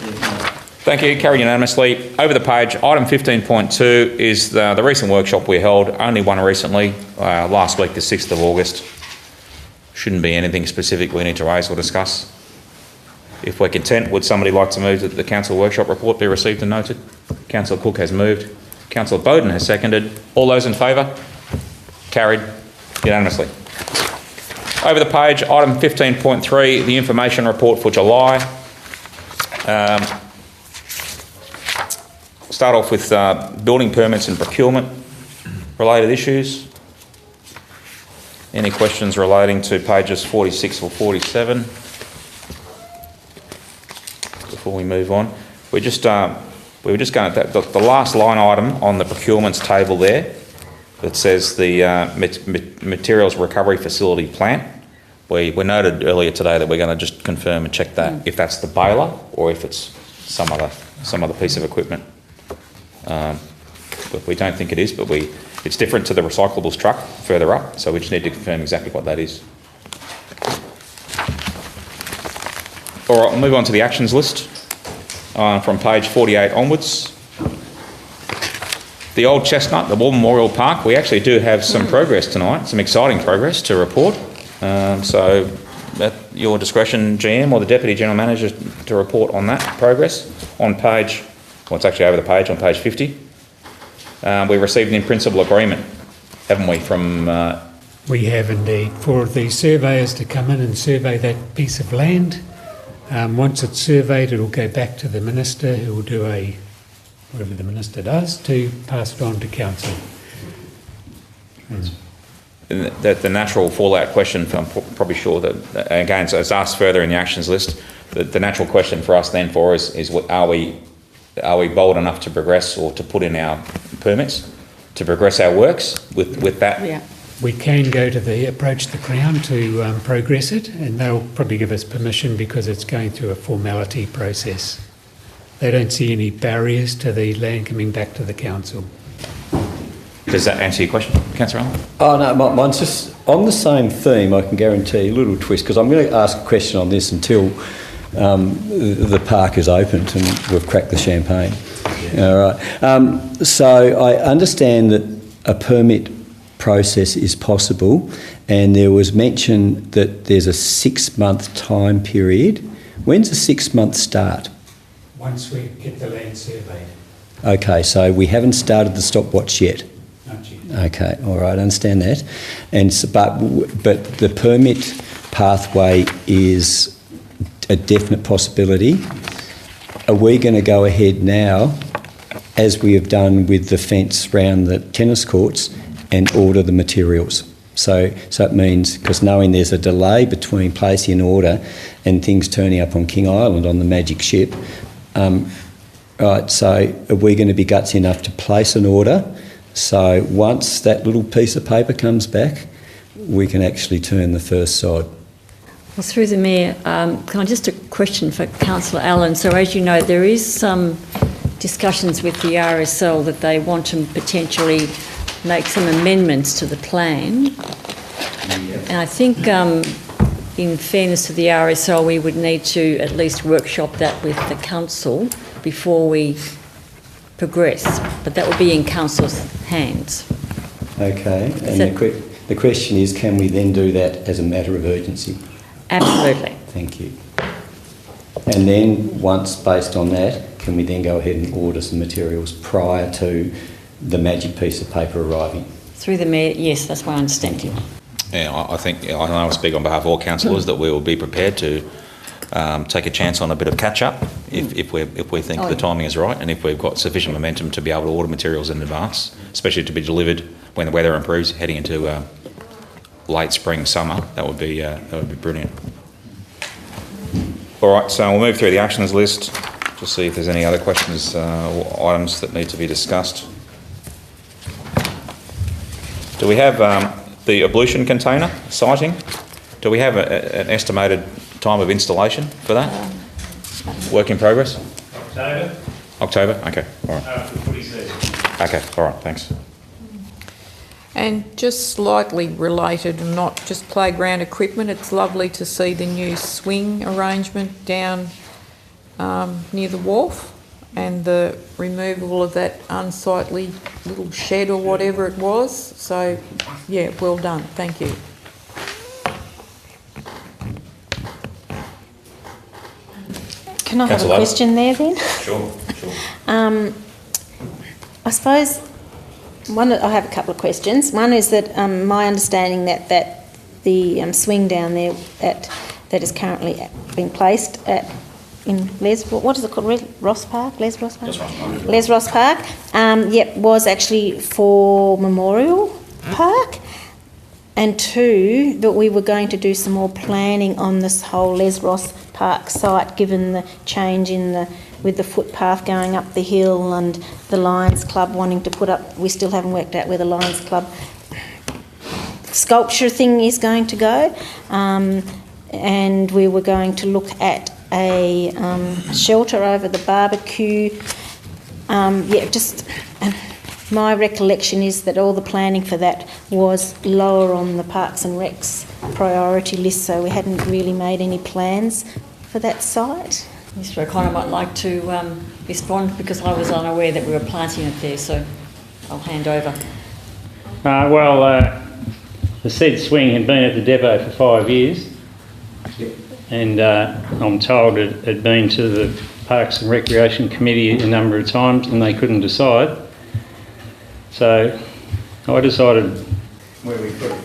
Thank you. Carried unanimously. Over the page, item 15.2 is the recent workshop we held. Only one recently, last week, the 6th of August. Shouldn't be anything specific we need to raise or discuss. If we're content, would somebody like to move that the council workshop report be received and noted? Councillor Cook has moved. Councillor Bowden has seconded. All those in favour? Carried unanimously. Over the page, item 15.3, the information report for July. Start off with building permits and procurement related issues. Any questions relating to pages 46 or 47? Before we move on, we were just going at the last line item on the procurements table there that says the materials recovery facility plant. We noted earlier today that we're going to just confirm and check that if that's the baler or if it's some other piece of equipment. But we don't think it is, but it's different to the recyclables truck further up, so we just need to confirm exactly what that is. All right, we'll move on to the actions list from page 48 onwards. The Old Chestnut, the War Memorial Park, we actually do have some progress tonight, some exciting progress to report. So at your discretion, GM or the Deputy General Manager, to report on that progress on page, well, it's actually over the page on page 50. We received an in-principle agreement, haven't we, from... We have indeed, for the surveyors to come in and survey that piece of land. Once it's surveyed, it'll go back to the Minister, who will do whatever the Minister does, to pass it on to Council. The natural fallout question, I'm probably sure that, again, so it's asked further in the actions list, the natural question for us then is are we bold enough to progress or to put in our permits, to progress our works with that we can approach the Crown to progress it, and they'll probably give us permission because it's going through a formality process. They don't see any barriers to the land coming back to the council. Does that answer your question, Councillor Allen? Oh, no, mine's just on the same theme. I can guarantee a little twist, because I'm going to ask a question on this until the park is opened and we've cracked the champagne. Yeah. All right. So I understand that a permit process is possible, and there was mention that there's a 6-month time period. When's the 6-month start? Once we get the land surveyed. Okay, so we haven't started the stopwatch yet. Not yet. Okay, all right, I understand that. And so, but the permit pathway is a definite possibility. Are we going to go ahead now, as we have done with the fence round the tennis courts, and order the materials? So it means, because knowing there's a delay between placing an order and things turning up on King Island on the Magic Ship, right, so are we going to be gutsy enough to place an order so once that little piece of paper comes back, we can actually turn the first sod? Well, through the Mayor, can I just a question for Councillor Allen? So as you know, there is some discussions with the RSL that they want to potentially make some amendments to the plan. And I think in fairness to the RSL, we would need to at least workshop that with the council before we progress. But that will be in council's hands. Okay, and the question is, can we then do that as a matter of urgency? Absolutely. Thank you. And then once based on that, can we then go ahead and order some materials prior to the magic piece of paper arriving? Through the Mayor, yes, that's my understanding. Yeah, I think, I know I speak on behalf of all councillors, that we will be prepared to take a chance on a bit of catch-up if we think the timing is right, and if we've got sufficient momentum to be able to order materials in advance, especially to be delivered when the weather improves, heading into late spring, summer. That would be brilliant. All right, so we'll move through the actions list to see if there's any other questions or items that need to be discussed. Do we have the ablution container siting? Do we have an estimated time of installation for that? Work in progress? October. October? Okay, all right. After footy season. Okay, all right, thanks. And just slightly related, and not just playground equipment, it's lovely to see the new swing arrangement down near the wharf, and the removal of that unsightly little shed or whatever it was. So, yeah, well done. Thank you. Can I have a Councillor question there then? Sure. I suppose I have a couple of questions. One is that my understanding that the swing down there that is currently being placed in what is it called? Ross Park? Les Ross Park? Les Ross Park. Was actually for Memorial Park. And two, that we were going to do some more planning on this whole Les Ross Park site, given the change with the footpath going up the hill and the Lions Club wanting to put up. We still haven't worked out where the Lions Club sculpture thing is going to go, and we were going to look at a shelter over the barbecue. My recollection is that all the planning for that was lower on the Parks and Recs priority list, so we hadn't really made any plans for that site. Mr O'Connor might like to respond, because I was unaware that we were planting it there, so I'll hand over. The said swing had been at the depot for 5 years, and I'm told it had been to the Parks and Recreation Committee a number of times and they couldn't decide. So I decided where we put it.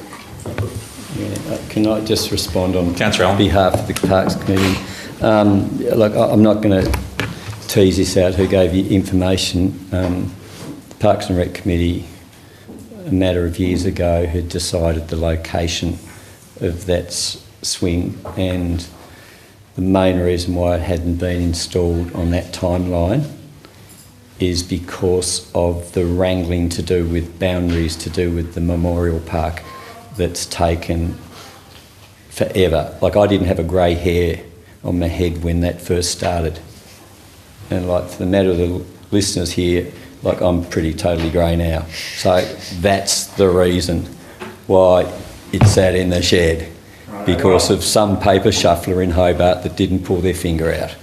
Yeah, can I just respond on Councillor Allen. behalf of the Parks Committee? I'm not going to tease this out who gave you information. The Parks and Rec Committee, a matter of years ago, had decided the location of that swing, and the main reason why it hadn't been installed on that timeline is because of the wrangling to do with boundaries to do with the Memorial Park that's taken forever. Like, I didn't have a grey hair on my head when that first started. And like, for the matter of the listeners here, like, I'm pretty totally grey now. So that's the reason why it's sat in the shed, because of some paper shuffler in Hobart that didn't pull their finger out.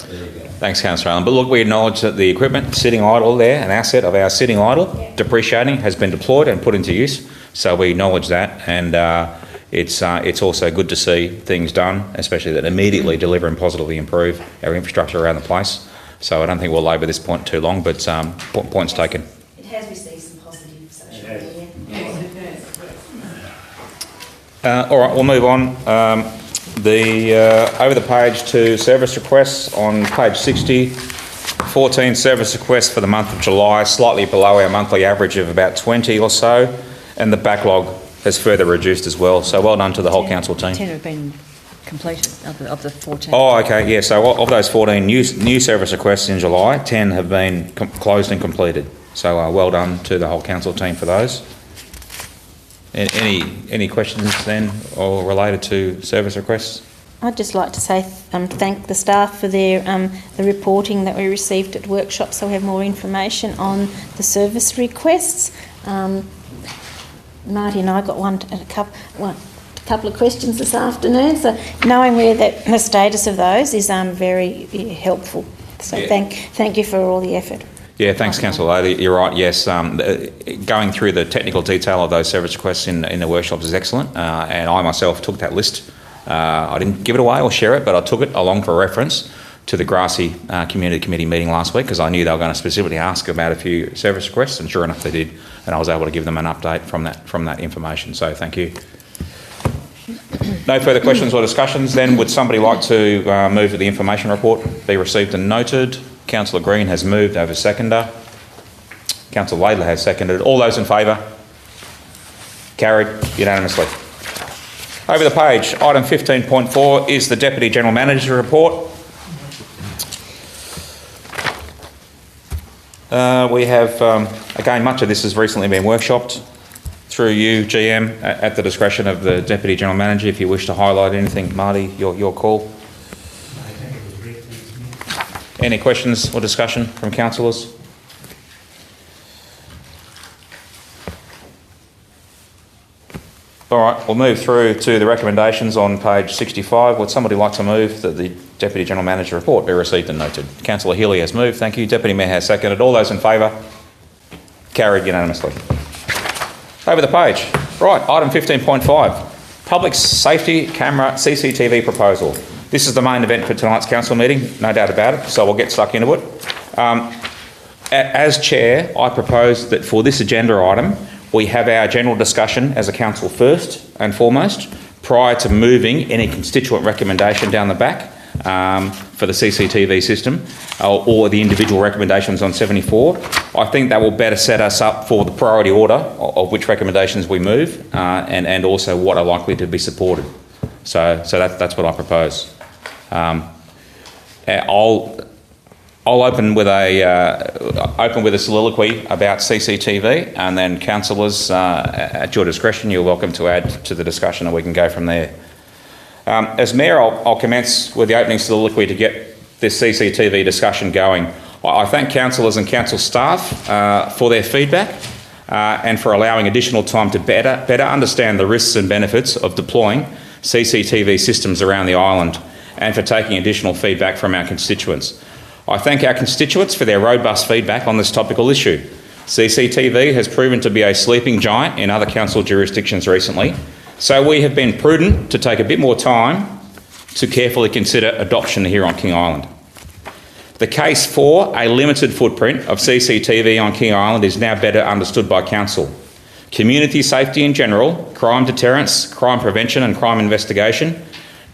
So there you go. Thanks, Councillor Allen. But look, we acknowledge that the equipment sitting idle there, an asset of our sitting idle, depreciating, has been deployed and put into use. So we acknowledge that, and it's also good to see things done, especially that immediately deliver and positively improve our infrastructure around the place. So I don't think we'll labour this point too long, but points taken. It has received some positive social media. All right, we'll move on. Over the page to service requests on page 60, 14 service requests for the month of July, slightly below our monthly average of about 20 or so, and the backlog has further reduced as well. So well done to the whole council team. 10 have been completed of the 14. Oh, okay, yeah. So of those 14 new service requests in July, 10 have been closed and completed. So well done to the whole council team for those. Any questions then, or related to service requests? I'd just like to say thank the staff for their the reporting that we received at workshops, so we have more information on the service requests. Marty and I got a couple of questions this afternoon, so knowing where the status of those is very helpful. So yeah. Thank you for all the effort. Yeah, thanks, Councillor Lady. You're right, yes. Going through the technical detail of those service requests in the workshops is excellent, and I myself took that list. I didn't give it away or share it, but I took it along for reference to the Grassy Community Committee meeting last week, because I knew they were going to specifically ask about a few service requests, and sure enough they did, and I was able to give them an update from that information, so thank you. No further questions or discussions then. Would somebody like to move that the information report be received and noted? Councillor Green has moved over seconder. Councillor Laidler has seconded. All those in favour? Carried unanimously. Over the page, item 15.4 is the Deputy General Manager report. We have, again, much of this has recently been workshopped through you, GM, at the discretion of the Deputy General Manager. If you wish to highlight anything, Marty, your call. Any questions or discussion from councillors? All right, we'll move through to the recommendations on page 65. Would somebody like to move that the Deputy General Manager report be received and noted? Councillor Healy has moved, thank you. Deputy Mayor has seconded. All those in favour? Carried unanimously. Over the page. Right, item 15.5. Public Safety Camera CCTV proposal. This is the main event for tonight's council meeting, no doubt about it, so we'll get stuck into it. As chair, I propose that for this agenda item, we have our general discussion as a council first and foremost, prior to moving any constituent recommendation down the back for the CCTV system or the individual recommendations on 74. I think that will better set us up for the priority order of which recommendations we move and also what are likely to be supported. So that's what I propose. I'll open with a soliloquy about CCTV, and then councillors, at your discretion, you're welcome to add to the discussion, and we can go from there. As Mayor, I'll commence with the opening soliloquy to get this CCTV discussion going. I thank councillors and council staff for their feedback and for allowing additional time to better understand the risks and benefits of deploying CCTV systems around the island, and for taking additional feedback from our constituents. I thank our constituents for their robust feedback on this topical issue. CCTV has proven to be a sleeping giant in other council jurisdictions recently, so we have been prudent to take a bit more time to carefully consider adoption here on King Island. The case for a limited footprint of CCTV on King Island is now better understood by council. Community safety in general, crime deterrence, crime prevention and crime investigation,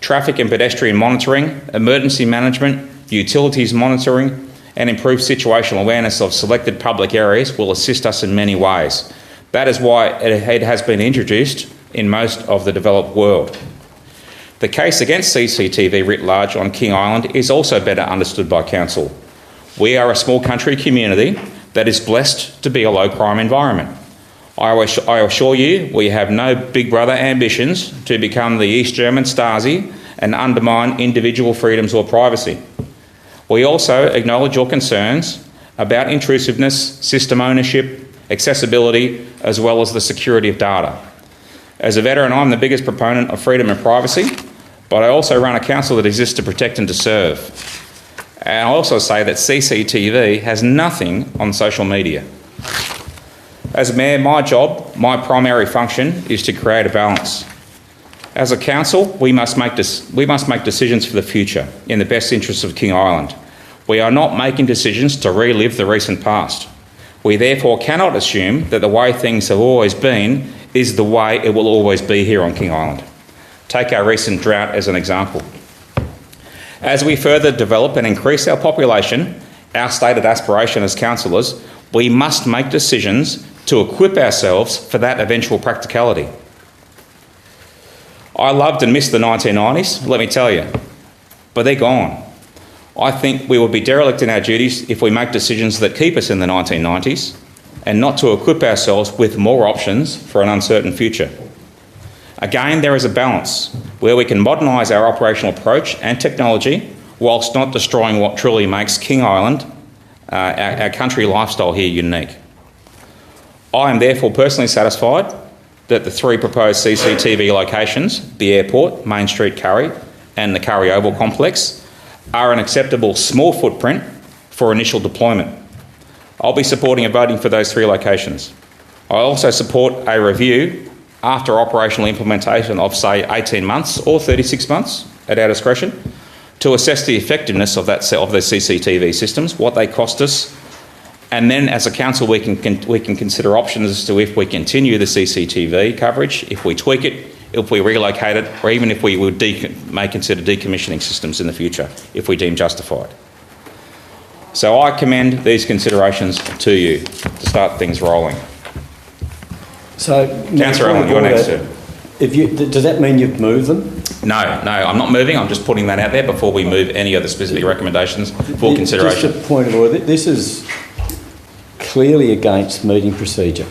traffic and pedestrian monitoring, emergency management, utilities monitoring and improved situational awareness of selected public areas will assist us in many ways. That is why it has been introduced in most of the developed world. The case against CCTV writ large on King Island is also better understood by council. We are a small country community that is blessed to be a low crime environment. I assure you we have no Big Brother ambitions to become the East German Stasi and undermine individual freedoms or privacy. We also acknowledge your concerns about intrusiveness, system ownership, accessibility, as well as the security of data. As a veteran, I'm the biggest proponent of freedom and privacy, but I also run a council that exists to protect and to serve. And I also say that CCTV has nothing on social media. As Mayor, my job, my primary function is to create a balance. As a council, we must make decisions for the future in the best interests of King Island. We are not making decisions to relive the recent past. We therefore cannot assume that the way things have always been is the way it will always be here on King Island. Take our recent drought as an example. As we further develop and increase our population, our stated aspiration as councillors, we must make decisions to equip ourselves for that eventual practicality. I loved and missed the 1990s, let me tell you, but they're gone. I think we will be derelict in our duties if we make decisions that keep us in the 1990s and not to equip ourselves with more options for an uncertain future. Again, there is a balance where we can modernise our operational approach and technology whilst not destroying what truly makes King Island, our country lifestyle here, unique. I am therefore personally satisfied that the 3 proposed CCTV locations, the airport, Main Street, Curry, and the Curry Oval complex, are an acceptable small footprint for initial deployment. I'll be supporting and voting for those 3 locations. I also support a review after operational implementation of, say, 18 months or 36 months at our discretion to assess the effectiveness of the CCTV systems, what they cost us, and then as a council we can consider options as to if we continue the CCTV coverage, if we tweak it, if we relocate it, or even if we may consider decommissioning systems in the future if we deem justified. So I commend these considerations to you to start things rolling. So, Councillor Allen, you're next, sir. Does that mean you've moved them? No, I'm not moving. I'm just putting that out there before we move any of the specific recommendations for consideration. Just a point of order. This is clearly against meeting procedure,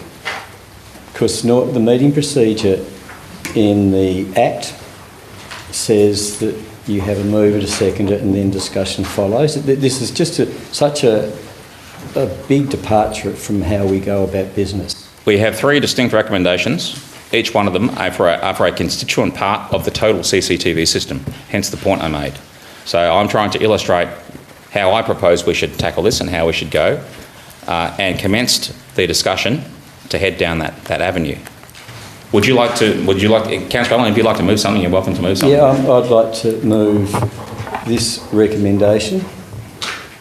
because the meeting procedure in the Act says that you have a mover, a seconder, and then discussion follows. This is just such a big departure from how we go about business. We have 3 distinct recommendations. Each one of them are for a constituent part of the total CCTV system, hence the point I made. So I'm trying to illustrate how I propose we should tackle this and how we should go, and commenced the discussion to head down that avenue. Would you like, Councillor Allen, if you'd like to move something, you're welcome to move something. Yeah, I'd like to move this recommendation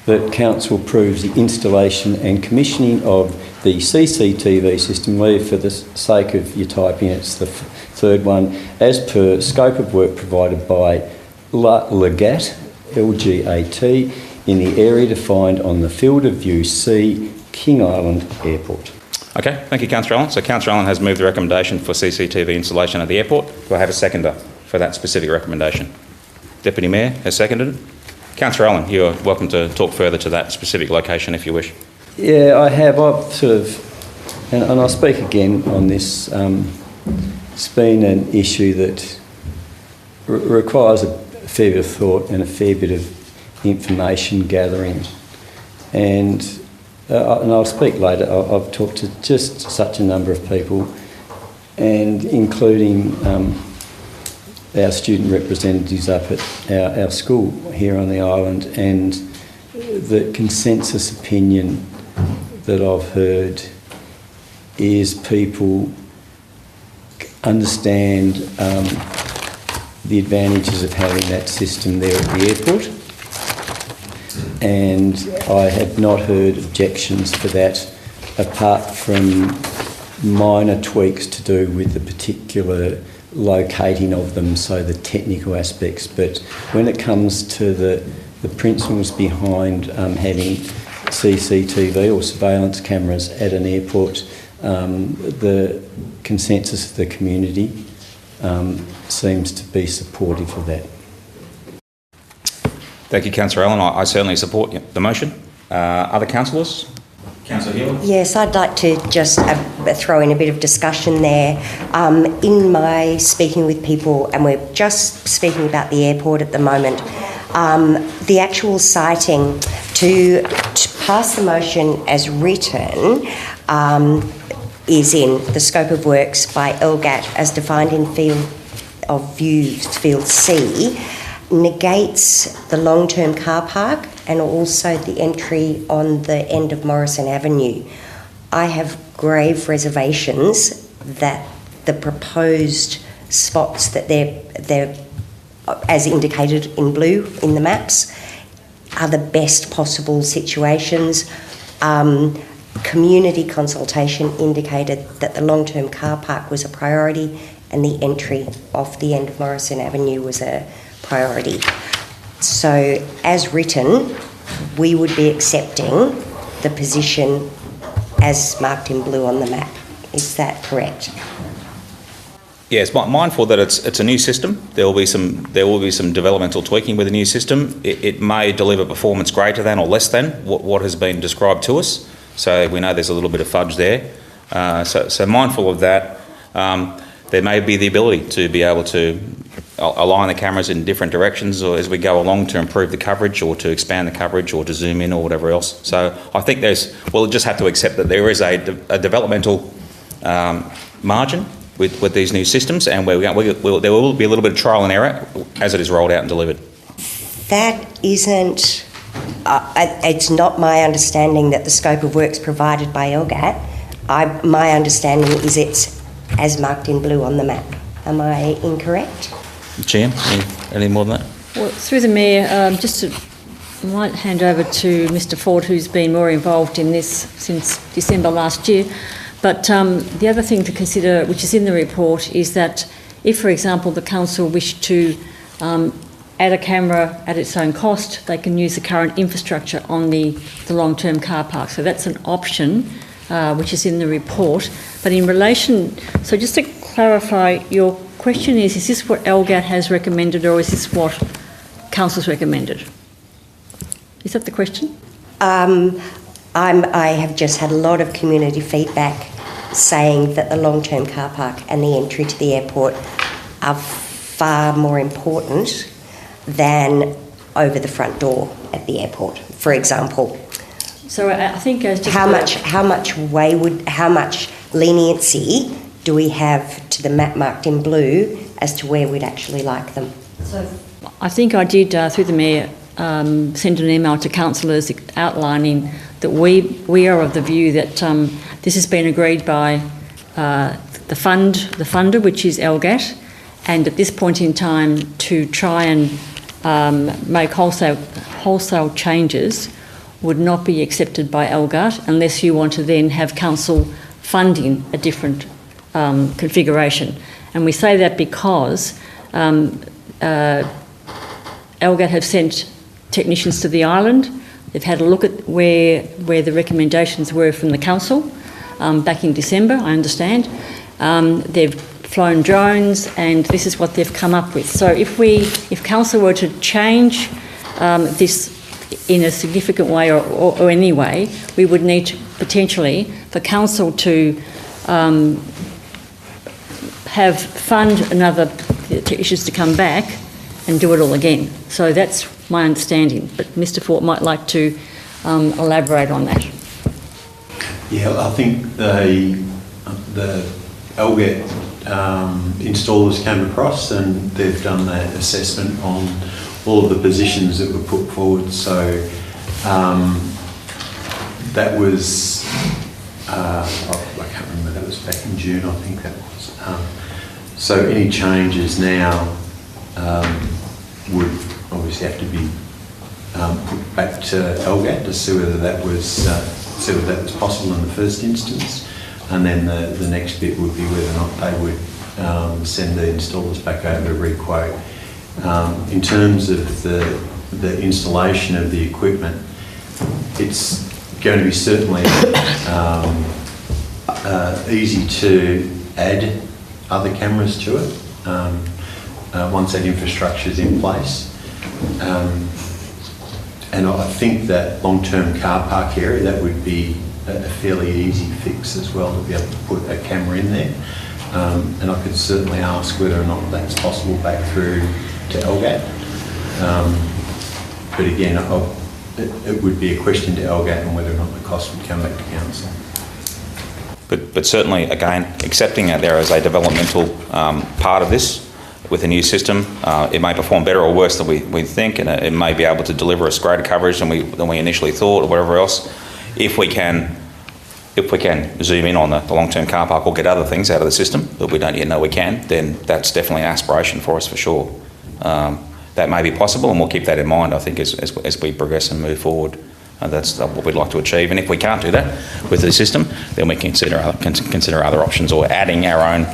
that Council approves the installation and commissioning of the CCTV system. Leave for the sake of your typing, it's the 3rd one, as per scope of work provided by Legat, LGAT, in the area defined on the field of view C, King Island Airport. Okay, thank you, Councillor Allen. So Councillor Allen has moved the recommendation for CCTV installation at the airport. Do I have a seconder for that specific recommendation? Deputy Mayor has seconded it. Councillor Allen, you're welcome to talk further to that specific location if you wish. Yeah, I have. I've sort of, and I'll speak again on this. It's been an issue that requires a fair bit of thought and a fair bit of information gathering. And I'll speak later. I've talked to just such a number of people, and including our student representatives up at our school here on the island, and the consensus opinion that I've heard is people understand the advantages of having that system there at the airport, and I have not heard objections for that apart from minor tweaks to do with the particular locating of them, so the technical aspects. But when it comes to the principles behind having CCTV or surveillance cameras at an airport, the consensus of the community seems to be supportive of that. Thank you, Councillor Allen. I certainly support the motion. Other councillors? Councillor Hill? Yes, I'd like to just throw in a bit of discussion there. In my speaking with people, and we're just speaking about the airport at the moment, the actual siting, to pass the motion as written, is in the scope of works by LGAT as defined in field of view, field C, negates the long-term car park and also the entry on the end of Morrison Avenue. I have grave reservations that the proposed spots that they're as indicated in blue in the maps are the best possible situations. Community consultation indicated that the long-term car park was a priority and the entry off the end of Morrison Avenue was a priority. So, as written, we would be accepting the position as marked in blue on the map. Is that correct? Yes, mindful that it's a new system. There will be some developmental tweaking with the new system. It may deliver performance greater than or less than what has been described to us. So we know there's a little bit of fudge there. So mindful of that. There may be the ability to be able to align the cameras in different directions or as we go along to improve the coverage or to expand the coverage or to zoom in or whatever else. So I think we'll just have to accept that there is a developmental margin with these new systems, and there will be a little bit of trial and error as it is rolled out and delivered. That isn't... it's not my understanding that the scope of works provided by LGAT. My understanding is it's as marked in blue on the map. Am I incorrect? Chair, any more than that? Well, through the Mayor, I might hand over to Mr Ford, who's been more involved in this since December last year. But the other thing to consider, which is in the report, is that if, for example, the council wished to add a camera at its own cost, they can use the current infrastructure on the long-term car park. So that's an option, which is in the report. But in relation, so just to clarify, your question is this what LGAT has recommended or is this what council's recommended? Is that the question? I have just had a lot of community feedback saying that the long-term car park and the entry to the airport are far more important than over the front door at the airport, for example. So I think just how much leniency do we have to the map marked in blue as to where we'd actually like them? So I think I did through the Mayor send an email to councillors outlining that we are of the view that this has been agreed by the funder, which is LGAT, and at this point in time to try and make wholesale changes would not be accepted by LGAT unless you want to then have council funding a different configuration. And we say that because LGAT have sent technicians to the island. They've had a look at where the recommendations were from the council back in December, I understand. They've flown drones and this is what they've come up with. So if council were to change this in a significant way or any way, we would need to potentially for council to have fund another technicians to come back and do it all again. So that's my understanding, but Mr Fort might like to elaborate on that. Yeah, I think the LGAT installers came across and they've done that assessment on all of the positions that were put forward. So that was, I can't remember, that was back in June, I think that was. So any changes now would obviously have to be put back to LGAT to see whether that was possible in the first instance, and then the next bit would be whether or not they would send the installers back over to re-quote. In terms of the installation of the equipment, it's going to be certainly easy to add other cameras to it once that infrastructure is in place. And I think that long-term car park area, that would be a fairly easy fix as well to be able to put a camera in there. And I could certainly ask whether or not that's possible back through to LGAT. But again, it would be a question to LGAT on whether or not the cost would come back to council. But certainly, again, accepting that there is a developmental part of this with a new system, it may perform better or worse than we think, and it may be able to deliver us greater coverage than we initially thought, or whatever else. If we can zoom in on the long-term car park or get other things out of the system that we don't yet know we can, then that's definitely an aspiration for us for sure. That may be possible, and we'll keep that in mind, I think, as we progress and move forward. That's what we'd like to achieve. And if we can't do that with the system, then we can consider other options or adding our own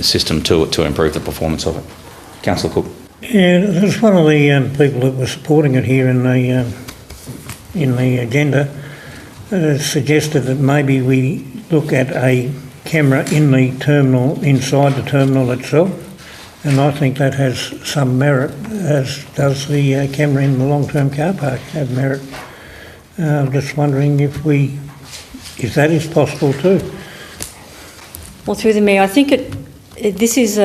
system to improve the performance of it. Councillor Cook. Yeah, there's one of the people that was supporting it here in the agenda suggested that maybe we look at a camera in the terminal, inside the terminal itself, and I think that has some merit, as does the camera in the long-term car park have merit. Just wondering if that is possible too. Well, through the Mayor, I think this is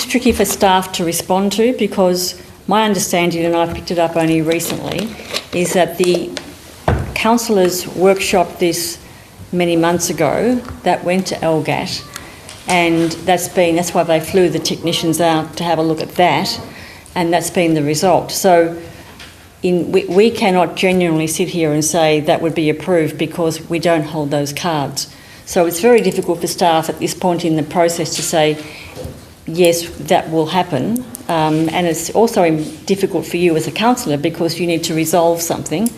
tricky for staff to respond to, because my understanding, and I picked it up only recently, is that the councillors workshopped this many months ago. That went to LGAT, and that's why they flew the technicians out to have a look at that, and that's been the result. So we cannot genuinely sit here and say that would be approved because we don't hold those cards. So it's very difficult for staff at this point in the process to say, yes, that will happen. And it's also difficult for you as a councillor because you need to resolve something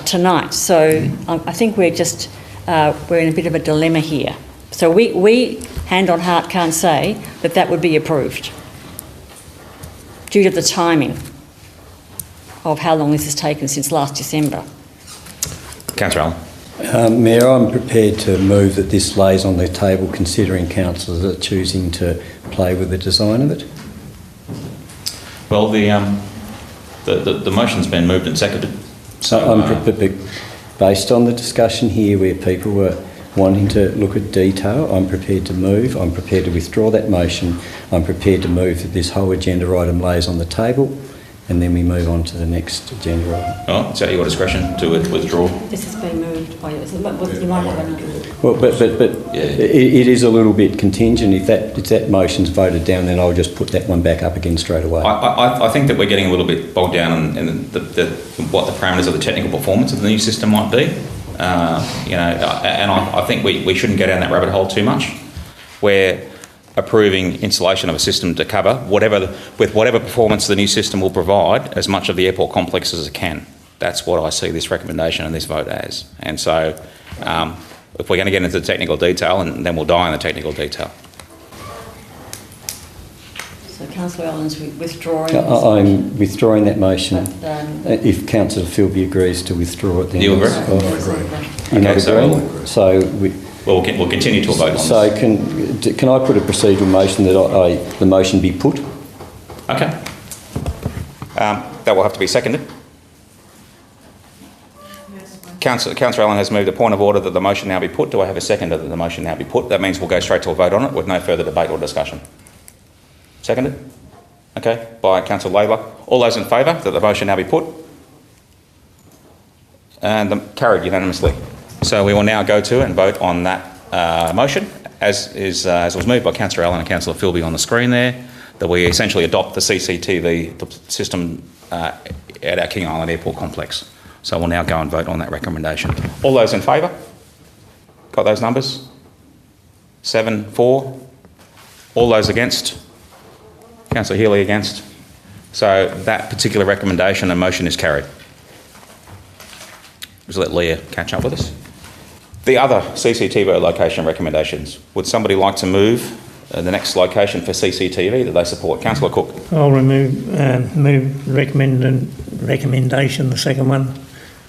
tonight. So I think we're in a bit of a dilemma here. So we, hand on heart, can't say that would be approved due to the timing of how long this has taken since last December. Councillor Allen. Mayor, I'm prepared to move that this lays on the table considering councillors are choosing to play with the design of it. Well, the motion's been moved and seconded. So based on the discussion here where people were wanting to look at detail, I'm prepared to move. I'm prepared to withdraw that motion. I'm prepared to move that this whole agenda item lays on the table, and then we move on to the next agenda item. Oh, is that your discretion to withdraw? This has been moved by you. Well, but it is a little bit contingent. If that motion's voted down, then I'll just put that one back up again straight away. I think that we're getting a little bit bogged down in what the parameters of the technical performance of the new system might be. And I think we shouldn't go down that rabbit hole too much. We're approving installation of a system to cover whatever performance the new system will provide as much of the airport complex as it can. That's what I see this recommendation and this vote as. And so if we're going to get into the technical detail, and then we'll die in the technical detail. So Councillor Allen's withdrawing. I'm withdrawing that motion. If Councillor Philby agrees to withdraw it, then do you agree? Okay, so we'll continue to a vote on this. So can I put a procedural motion that the motion be put? Okay. That will have to be seconded. Councillor Allen has moved a point of order that the motion now be put. Do I have a seconder that the motion now be put? That means we'll go straight to a vote on it with no further debate or discussion. Seconded? Okay, by Councillor Laidler. All those in favour that the motion now be put? And carried unanimously. So we will now go to and vote on that motion, as was moved by Councillor Allen and Councillor Philby on the screen there, that we essentially adopt the CCTV system at our King Island Airport complex. So we'll now go and vote on that recommendation. All those in favour? Got those numbers? 7, 4. All those against? Councillor Healy against. So that particular recommendation and motion is carried. Just let Leah catch up with us. The other CCTV location recommendations. Would somebody like to move the next location for CCTV that they support? Councillor Cook. I'll move recommendation, the second one.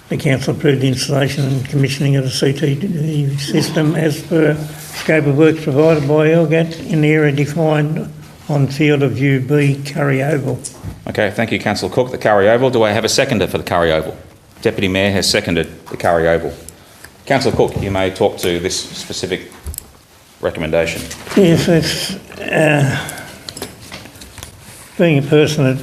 The council approved the installation and commissioning of the CCTV system as per scope of works provided by LGAT in the area defined on Field of View B, Curry Oval. Okay, thank you, Councillor Cook. The Curry Oval. Do I have a seconder for the Curry Oval? Deputy Mayor has seconded the Curry Oval. Councillor Cook, you may talk to this specific recommendation. Yes, it's, being a person that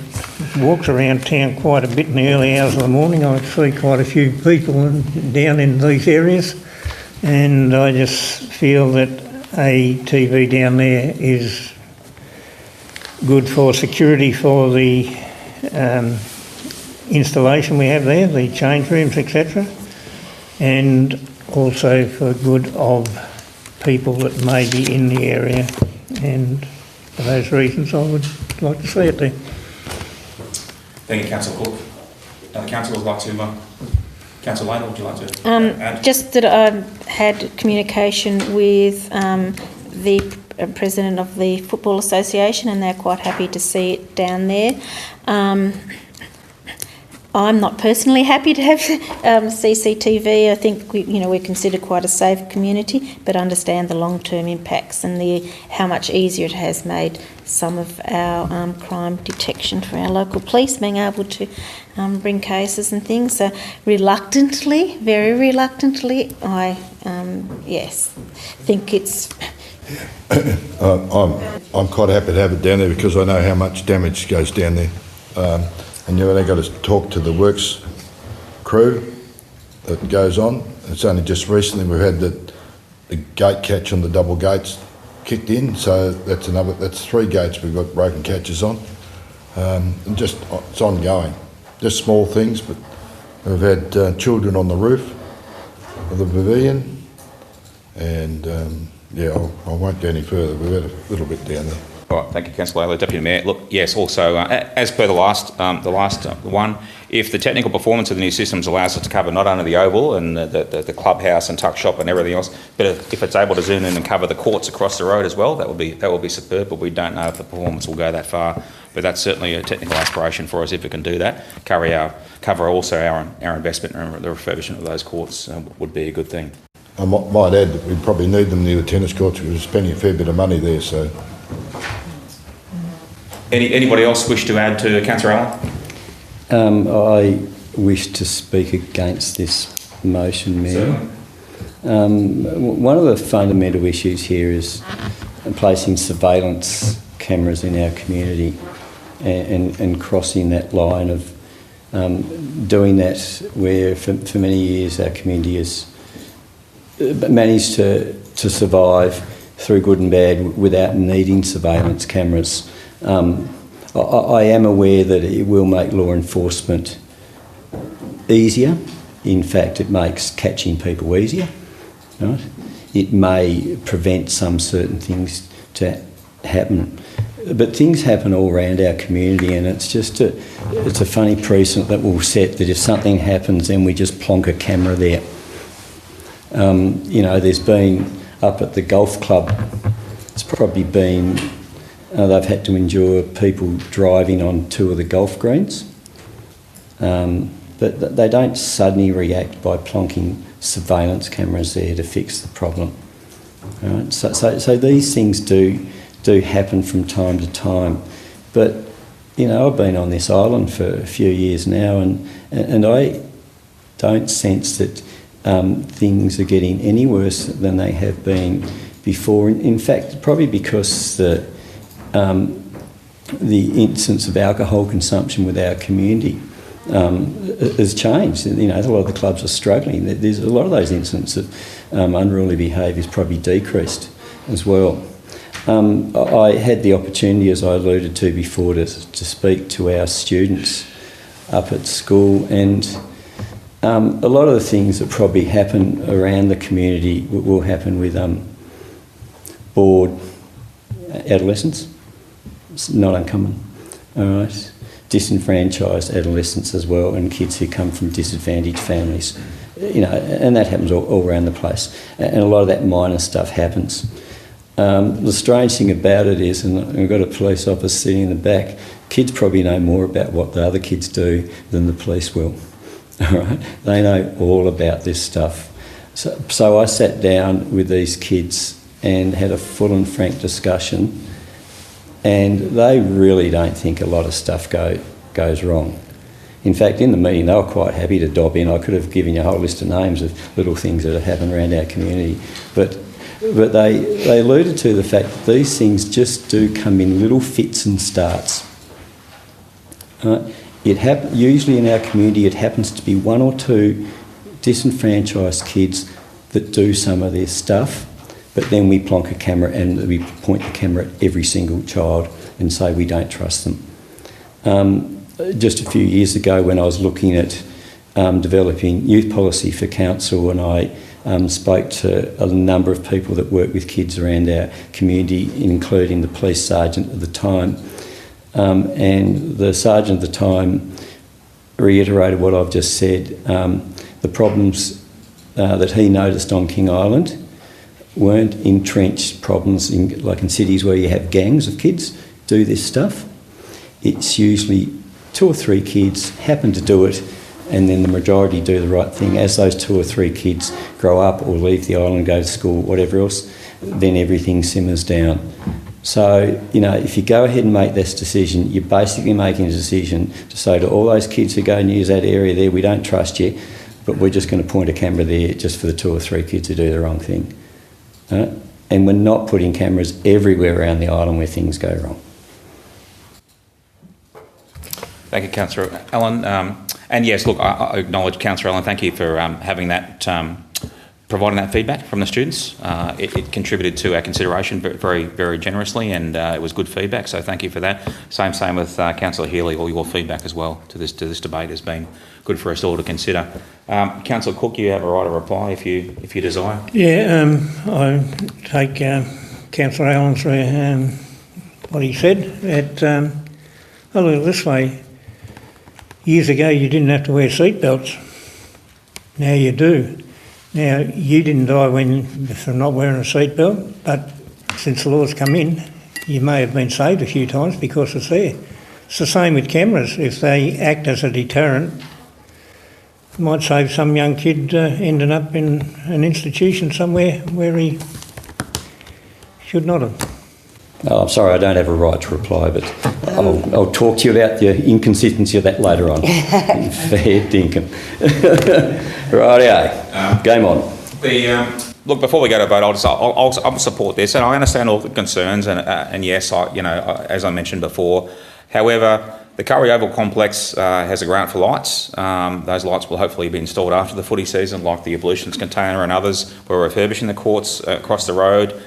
walks around town quite a bit in the early hours of the morning, I see quite a few people down in these areas, and I just feel that a TV down there is good for security for the installation we have there, the change rooms, etc., and also for good of people that may be in the area, and for those reasons I would like to see it there. Thank you, Councillor Cook. Other councillors would like to... Councillor Lane, would you like to add? Just that I had communication with the president of the Football Association, and they're quite happy to see it down there. I'm not personally happy to have CCTV. I think we're considered quite a safe community, but understand the long-term impacts and how much easier it has made some of our crime detection for our local police, being able to bring cases and things. So reluctantly, very reluctantly, I think it's... I'm quite happy to have it down there because I know how much damage goes down there. And they've got to talk to the works crew that goes on. It's only just recently we've had the gate catch on the double gates kicked in, so that's 3 gates we've got broken catches on. And just it's ongoing. Just small things, but we've had children on the roof of the pavilion, and I won't go any further. We've had a little bit down there. All right, thank you, Councillor Lalor. Deputy Mayor, look, yes, also, as per the last one, if the technical performance of the new systems allows us to cover not only the oval and the clubhouse and tuck shop and everything else, but if it's able to zoom in and cover the courts across the road as well, that will be superb, but we don't know if the performance will go that far. But that's certainly a technical aspiration for us if we can do that. Cover also our investment and the refurbishment of those courts would be a good thing. I might add that we probably need them near the tennis courts because we're spending a fair bit of money there, so... Anybody else wish to add to Councillor Allen? I wish to speak against this motion, Mayor. One of the fundamental issues here is placing surveillance cameras in our community and crossing that line of doing that where for many years our community has managed to survive through good and bad without needing surveillance cameras. I am aware that it will make law enforcement easier. In fact, it makes catching people easier. Right? It may prevent some certain things to happen. But things happen all around our community, and it's a funny precedent that we'll set that if something happens, then we just plonk a camera there. There's been up at the golf club, it's probably been, they've had to endure people driving on 2 of the golf greens. But they don't suddenly react by plonking surveillance cameras there to fix the problem. Right? So these things do happen from time to time. But, I've been on this island for a few years now, and I don't sense that things are getting any worse than they have been before. In fact, probably because the incidence of alcohol consumption with our community has changed. A lot of the clubs are struggling. There's a lot of those incidents of unruly behaviour has probably decreased as well. I had the opportunity, as I alluded to before, to speak to our students up at school, and a lot of the things that probably happen around the community will happen with bored adolescents. It's not uncommon, all right? Disenfranchised adolescents as well, and kids who come from disadvantaged families, and that happens all around the place. And a lot of that minor stuff happens. The strange thing about it is, and we've got a police officer sitting in the back, kids probably know more about what the other kids do than the police will. All right, they know all about this stuff. So I sat down with these kids and had a full and frank discussion, and they really don't think a lot of stuff goes wrong. In fact, in the meeting, they were quite happy to dob in. I could have given you a whole list of names of little things that have happened around our community. But they alluded to the fact that these things just do come in little fits and starts. Usually in our community, it happens to be one or two disenfranchised kids that do some of their stuff, but then we plonk a camera and we point the camera at every single child and say we don't trust them. Just a few years ago when I was looking at developing youth policy for council, and I spoke to a number of people that work with kids around our community, including the police sergeant at the time. And the sergeant at the time reiterated what I've just said. The problems that he noticed on King Island weren't entrenched problems like in cities where you have gangs of kids do this stuff. It's usually 2 or 3 kids happen to do it, and then the majority do the right thing. As those 2 or 3 kids grow up or leave the island, go to school, whatever else, then everything simmers down. So, if you go ahead and make this decision, you're basically making a decision to say to all those kids who go and use that area there, we don't trust you, but we're just going to point a camera there just for the 2 or 3 kids who do the wrong thing. And we're not putting cameras everywhere around the island where things go wrong. Thank you, Councillor Allen. And yes, look, I acknowledge Councillor Allen. Thank you for having that, providing that feedback from the students. It contributed to our consideration very, very generously, and it was good feedback. So thank you for that. Same with Councillor Healy. All your feedback as well to this debate has been good for us all to consider. Councillor Cook, you have a right to reply if you desire. Yeah, I take Councillor Allen's what he said. I'll look at it this way. Years ago, you didn't have to wear seatbelts. Now you do. Now, you didn't die from not wearing a seatbelt, but since the law's come in, you may have been saved a few times because it's there. It's the same with cameras. If they act as a deterrent, it might save some young kid ending up in an institution somewhere where he should not have. Oh, I'm sorry, I don't have a right to reply, but I'll talk to you about the inconsistency of that later on. Fair dinkum. Rightio, game on. Look, before we go to vote, I'll support this, and I understand all the concerns, and yes, as I mentioned before. However, the Curry Oval complex has a grant for lights. Those lights will hopefully be installed after the footy season, like the ablutions container and others. We're refurbishing the courts across the road.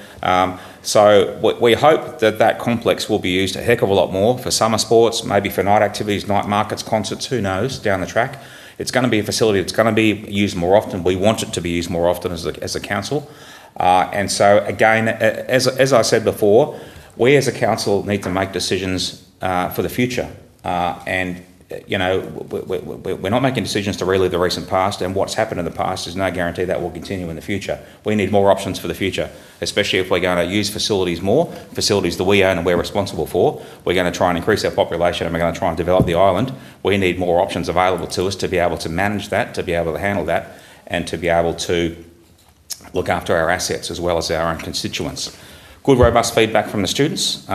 So we hope that complex will be used a heck of a lot more for summer sports, maybe for night activities, night markets, concerts, who knows, down the track. It's going to be a facility that's going to be used more often. We want it to be used more often as a council. And so, again, as I said before, we as a council need to make decisions for the future. And we're not making decisions to relive the recent past, and what's happened in the past is no guarantee that will continue in the future. We need more options for the future, especially if we're going to use facilities more, facilities that we own and we're responsible for. We're going to try and increase our population and we're going to try and develop the island. We need more options available to us to be able to manage that, to be able to handle that, and to be able to look after our assets as well as our own constituents. Good, robust feedback from the students.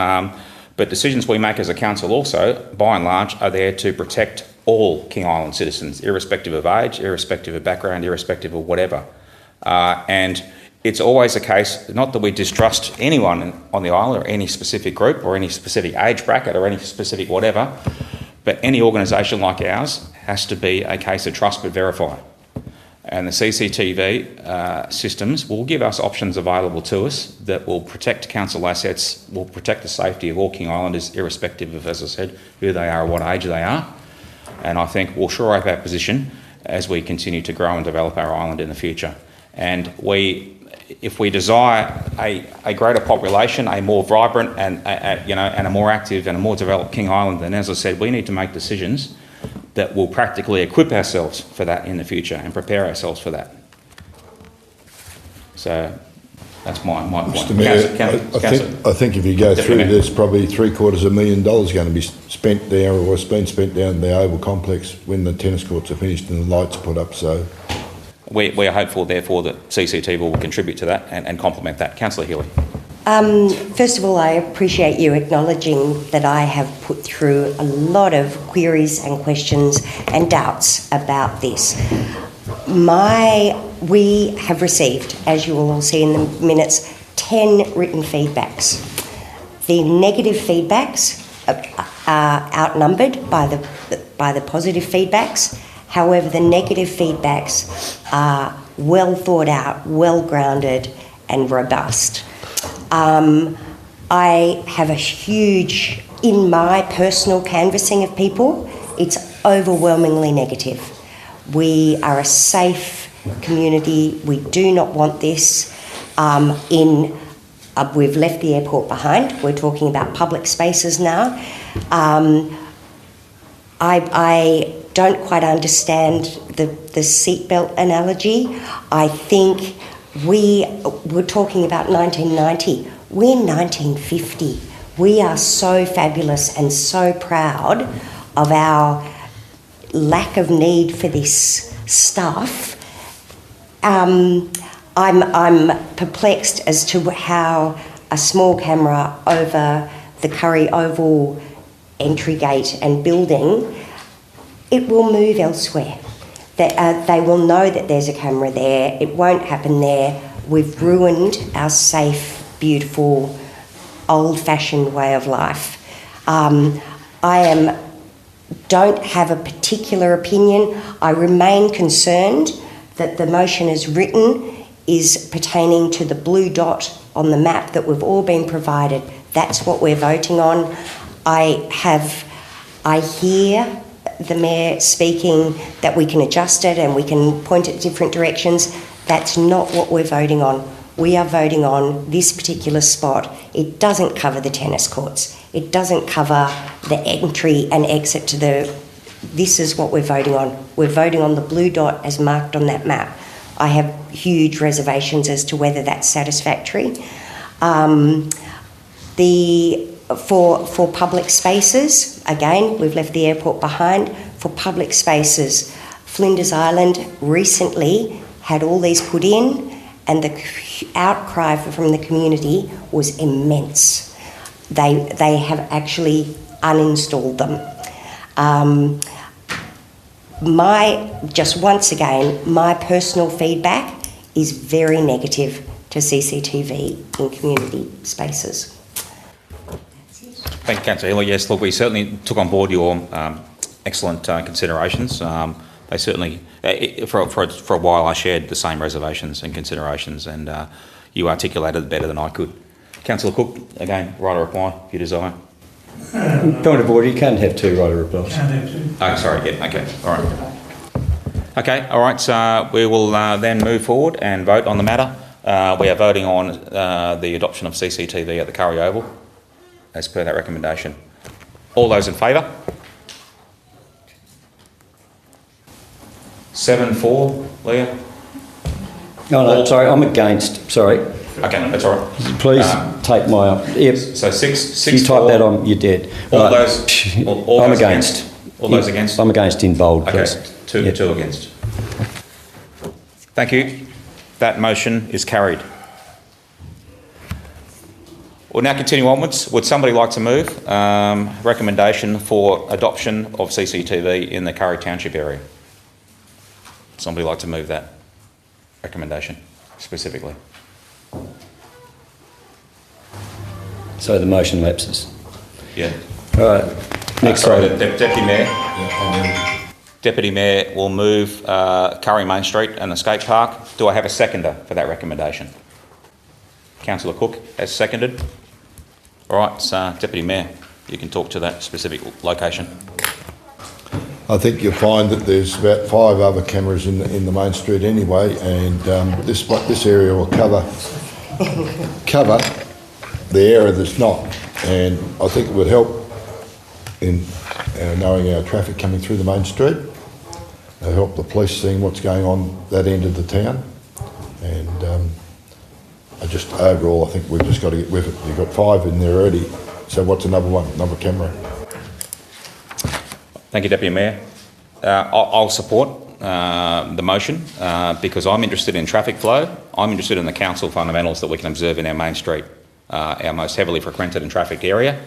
But decisions we make as a council also, by and large, are there to protect all King Island citizens, irrespective of age, irrespective of background, irrespective of whatever. And it's always a case, not that we distrust anyone on the island or any specific group or any specific age bracket or any specific whatever, but any organisation like ours has to be a case of trust but verify. And the CCTV systems will give us options available to us that will protect council assets, will protect the safety of all King Islanders, irrespective of, as I said, who they are or what age they are. And I think we'll shore up our position as we continue to grow and develop our island in the future. And if we desire a greater population, a more vibrant and a more active and a more developed King Island, then, as I said, we need to make decisions that will practically equip ourselves for that in the future and prepare ourselves for that. So that's my point. Mr Mayor, I think if you go through, there's probably $750,000 going to be spent there, or has been spent down in the Oval Complex when the tennis courts are finished and the lights are put up. So we're hopeful, therefore, that CCTV will contribute to that and complement that. Councillor Healy. First of all, I appreciate you acknowledging that I have put through a lot of queries and questions and doubts about this. We have received, as you will all see in the minutes, 10 written feedbacks. The negative feedbacks are outnumbered by the positive feedbacks. However, the negative feedbacks are well thought out, well grounded and robust. I have a huge, in my personal canvassing of people, it's overwhelmingly negative. We are a safe community. We do not want this. We've left the airport behind. We're talking about public spaces now. I don't quite understand the seatbelt analogy. I think we were talking about 1990. We're 1950. We are so fabulous and so proud of our lack of need for this stuff. I'm perplexed as to how a small camera over the Curry Oval entry gate and building, it will move elsewhere. They will know that there's a camera there. It won't happen there. We've ruined our safe, beautiful, old-fashioned way of life. Don't have a particular opinion. I remain concerned that the motion as written is pertaining to the blue dot on the map that we've all been provided. That's what we're voting on. I hear the Mayor speaking that we can adjust it and we can point it different directions. That's not what we're voting on. We are voting on this particular spot. It doesn't cover the tennis courts. It doesn't cover the entry and exit to the... This is what we're voting on. We're voting on the blue dot as marked on that map. I have huge reservations as to whether that's satisfactory. For public spaces, again, we've left the airport behind. For public spaces, Flinders Island recently had all these put in, and the outcry from the community was immense. They have actually uninstalled them. Once again, my personal feedback is very negative to CCTV in community spaces. Thank you, Councillor Hill. Yes, look, we certainly took on board your excellent considerations. They certainly, for a while, I shared the same reservations and considerations, and you articulated it better than I could. Councillor Cook, again, right or reply if you desire. Point of order, you can't have two right or replies. Oh, sorry, yeah, okay, all right. Okay, all right, so we will then move forward and vote on the matter. We are voting on the adoption of CCTV at the Curry Oval, as per that recommendation. All those in favour? 7-4, Leah? No, sorry, I'm against, sorry. Okay, that's all right. Please take my... Yep. So 6 you type that on, you're dead. All Right. I'm those against. All those against? I'm against in bold, Okay, please. two against. Thank you. That motion is carried. We'll now continue onwards. Would somebody like to move recommendation for adoption of CCTV in the Curry Township area? Somebody like to move that recommendation specifically? So the motion lapses. Yeah. All right. Next sorry, item. Deputy Mayor. Deputy Mayor will move Curry Main Street and the skate park. Do I have a seconder for that recommendation? Councillor Cook has seconded. All right, so Deputy Mayor, you can talk to that specific location. I think you'll find that there's about 5 other cameras in the main street anyway, and this area will cover the area that's not. And I think it would help in knowing our traffic coming through the main street. It'll help the police seeing what's going on that end of the town. And overall, I think we've just got to get with it. You've got 5 in there already. So what's another one? Another camera. Thank you, Deputy Mayor. I'll support the motion because I'm interested in traffic flow. I'm interested in the council fundamentals that we can observe in our main street. our most heavily frequented and trafficked area.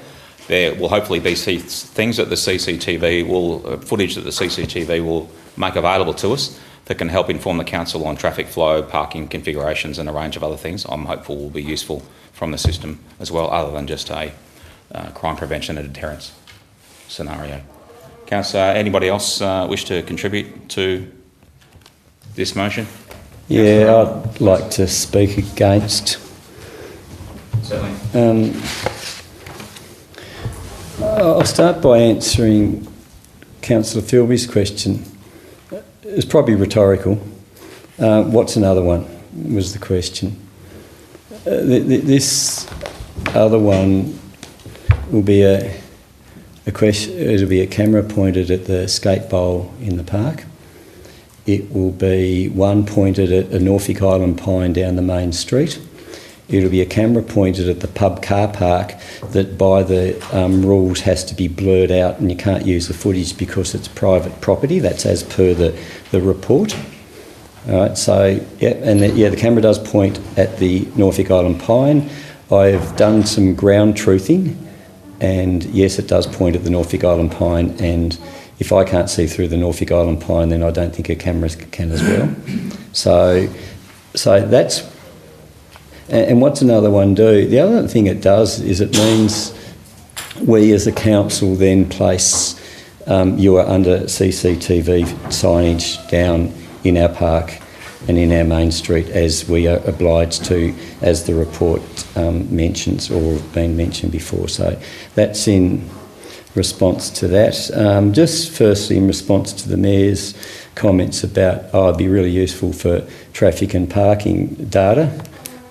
There will hopefully be things that the CCTV footage that the CCTV will make available to us that can help inform the council on traffic flow, parking configurations and a range of other things I'm hopeful will be useful from the system as well, other than just a crime prevention and deterrence scenario. Councillor, anybody else wish to contribute to this motion? Yeah, I'd like to speak against. Certainly. I'll start by answering Councillor Philby's question. It's probably rhetorical. What's another one, was the question. This other one will be a question. It'll be a camera pointed at the skate bowl in the park. It will be one pointed at a Norfolk Island pine down the main street. It'll be a camera pointed at the pub car park that by the rules has to be blurred out and you can't use the footage because it's private property. That's as per the report. All right, so, yeah, and the camera does point at the Norfolk Island pine. I've done some ground truthing and yes, it does point at the Norfolk Island pine, and if I can't see through the Norfolk Island pine, then I don't think a camera can as well. So that's... And what's another one do? The other thing it does is it means we as a council then place you are under CCTV signage down in our park and in our main street, as we are obliged to, as the report mentions or been mentioned before. So that's in response to that. Just firstly in response to the Mayor's comments about, it'd be really useful for traffic and parking data.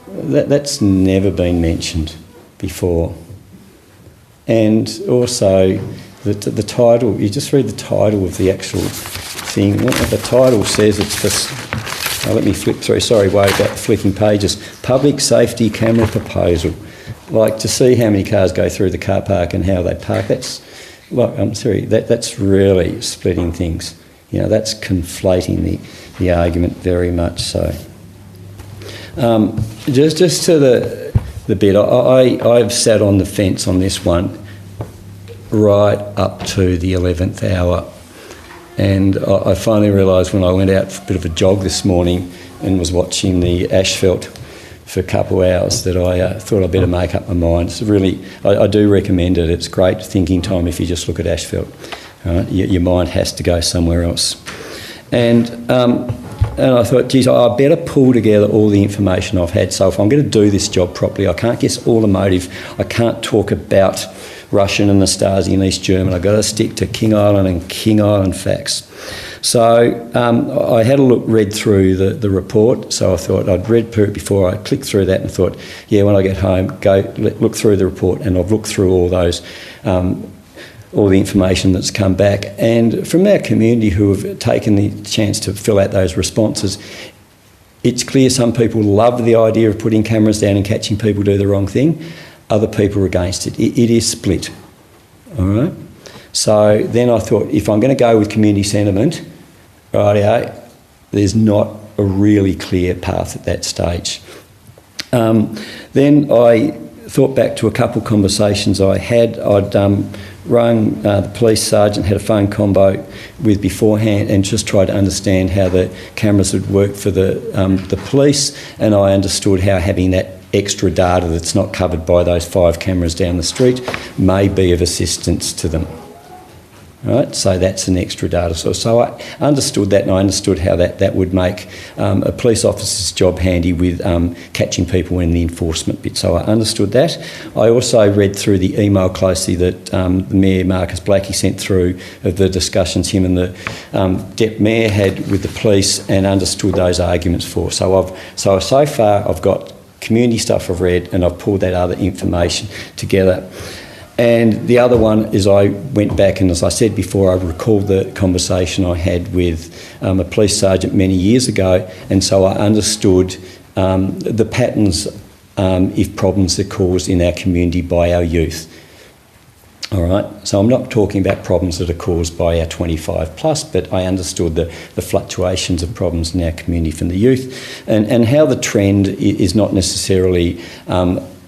That's never been mentioned before. And also the title, you just read the title of the actual thing. The title says it's for, let me flip through, sorry, worry about the flicking pages. Public safety camera proposal. Like, to see how many cars go through the car park and how they park, that's, like, I'm sorry, that's really splitting things. You know, that's conflating the argument very much so. Just to the bit, I've sat on the fence on this one right up to the 11th hour, and I finally realised when I went out for a bit of a jog this morning and was watching the asphalt for a couple of hours that I thought I'd better make up my mind. It's really, I do recommend it. It's great thinking time if you just look at asphalt. Right? Your mind has to go somewhere else. And I thought, geez, I better pull together all the information I've had. So if I'm going to do this job properly, I can't guess all the motive. I can't talk about Russian and Nastasi and East German. I've got to stick to King Island and King Island facts. So I had read through the report. So I thought I'd read through it before. I clicked through that and thought, yeah, when I get home, look through the report. And I've looked through all those all the information that's come back. And from our community who have taken the chance to fill out those responses, it's clear some people love the idea of putting cameras down and catching people do the wrong thing. Other people are against it. It is split. All right? So then I thought, if I'm going to go with community sentiment, rightio, there's not a really clear path at that stage. Then I thought back to a couple of conversations I had. I'd rung the police sergeant, had a phone combo with beforehand, and just tried to understand how the cameras would work for the police, and I understood how having that extra data that's not covered by those 5 cameras down the street may be of assistance to them. Right, so that's an extra data source. So I understood that, and I understood how that would make a police officer's job handy with catching people in the enforcement bit. So I understood that. I also read through the email closely that the Mayor Marcus Blackie sent through of the discussions him and the Deputy Mayor had with the police, and understood those arguments for. So far I've got community stuff I've read, and I've pulled that other information together. And the other one is I went back, and as I said before, I recalled the conversation I had with a police sergeant many years ago, and so I understood the patterns if problems are caused in our community by our youth. All right, so I'm not talking about problems that are caused by our 25 plus, but I understood the fluctuations of problems in our community from the youth, and how the trend is not necessarily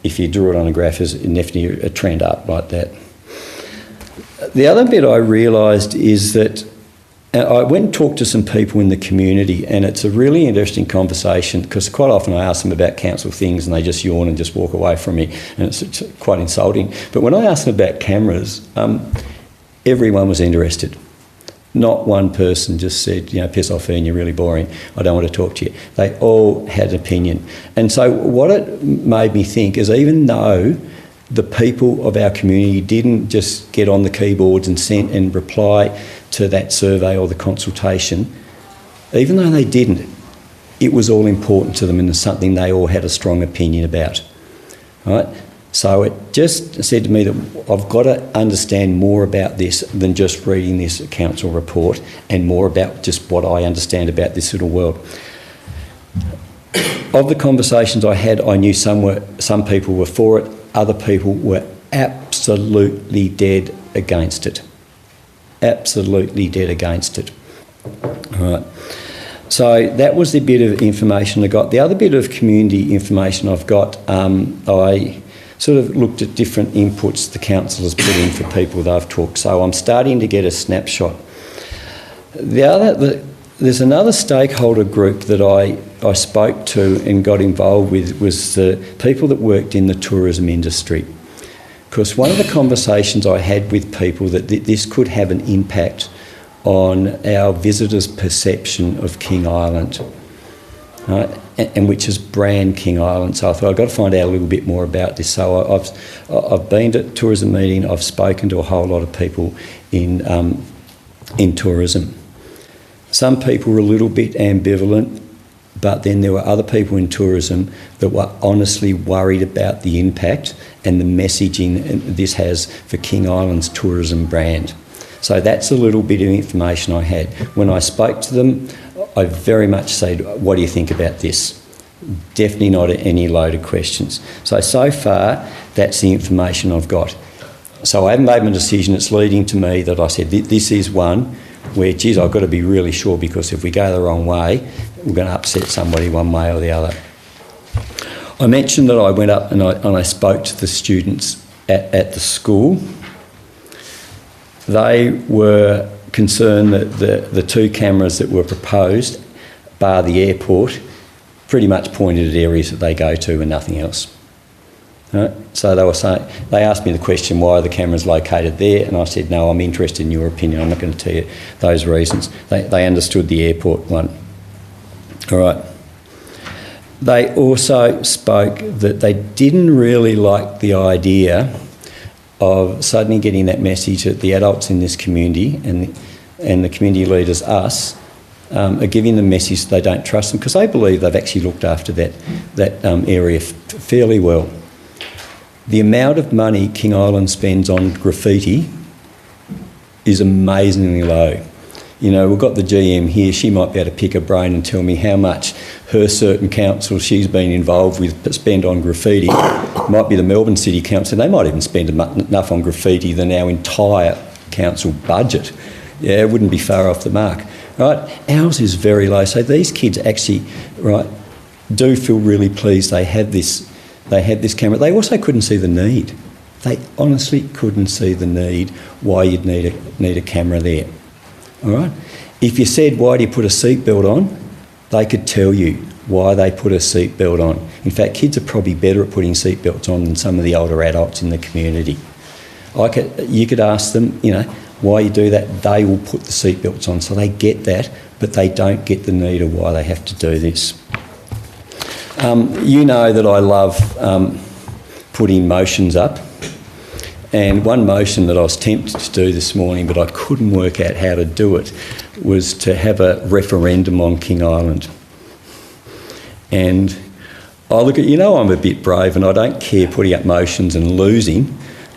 if you drew it on a graph, is definitely a trend up like that. The other bit I realised is that I went and talked to some people in the community, and it's a really interesting conversation because quite often I ask them about council things and they just yawn and just walk away from me, and it's quite insulting. But when I asked them about cameras, everyone was interested. Not one person just said, piss off, Ian, you're really boring, I don't want to talk to you. They all had an opinion. And so what it made me think is, even though the people of our community didn't just get on the keyboards and send and reply to that survey or the consultation, even though they didn't, it was all important to them and it's something they all had a strong opinion about. Right? So it just said to me that I've got to understand more about this than just reading this council report, and more about just what I understand about this little world. Of the conversations I had, I knew some people were for it, other people were absolutely dead against it. Absolutely dead against it. All right. So that was the bit of information I got. The other bit of community information I've got, I sort of looked at different inputs the council has put in for people that I've talked. So I'm starting to get a snapshot. There's another stakeholder group that I spoke to and got involved with, was the people that worked in the tourism industry. Because one of the conversations I had with people that this could have an impact on our visitors' perception of King Island, right? And which is brand King Island. So I thought I've got to find out a little bit more about this. So I've been to a tourism meeting, I've spoken to a whole lot of people in tourism. Some people were a little bit ambivalent, but then there were other people in tourism that were honestly worried about the impact and the messaging this has for King Island's tourism brand. So that's a little bit of information I had. When I spoke to them, I very much said, what do you think about this? Definitely not any loaded questions. So far, that's the information I've got. So I haven't made my decision. It's leading to me that I said, this is one where, geez, I've got to be really sure, because if we go the wrong way, we're going to upset somebody one way or the other. I mentioned that I went up and I spoke to the students at the school. They were concerned that the 2 cameras that were proposed, bar the airport, pretty much pointed at areas that they go to and nothing else. Right? So they asked me the question, why are the cameras located there? And I said, no, I'm interested in your opinion. I'm not going to tell you those reasons. They understood the airport one. All right. They also spoke that they didn't really like the idea of suddenly getting that message that the adults in this community and the community leaders, us, are giving the message they don't trust them, because they believe they've actually looked after that area fairly well. The amount of money King Island spends on graffiti is amazingly low. We've got the GM here, she might be able to pick a brain and tell me how much her certain council she's been involved with spend on graffiti. It might be the Melbourne City Council, they might even spend enough on graffiti than our entire council budget. Yeah, it wouldn't be far off the mark. Right? Ours is very low. So these kids actually, right, do feel really pleased they had this camera. They also couldn't see the need. They honestly couldn't see the need why you'd need a camera there. All right? If you said, why do you put a seatbelt on? They could tell you why they put a seatbelt on. In fact, kids are probably better at putting seatbelts on than some of the older adults in the community. You could ask them, why you do that. They will put the seatbelts on, so they get that, but they don't get the need of why they have to do this. You know that I love putting motions up. And one motion that I was tempted to do this morning, but I couldn't work out how to do it, was to have a referendum on King Island. And I look at, I'm a bit brave and I don't care putting up motions and losing,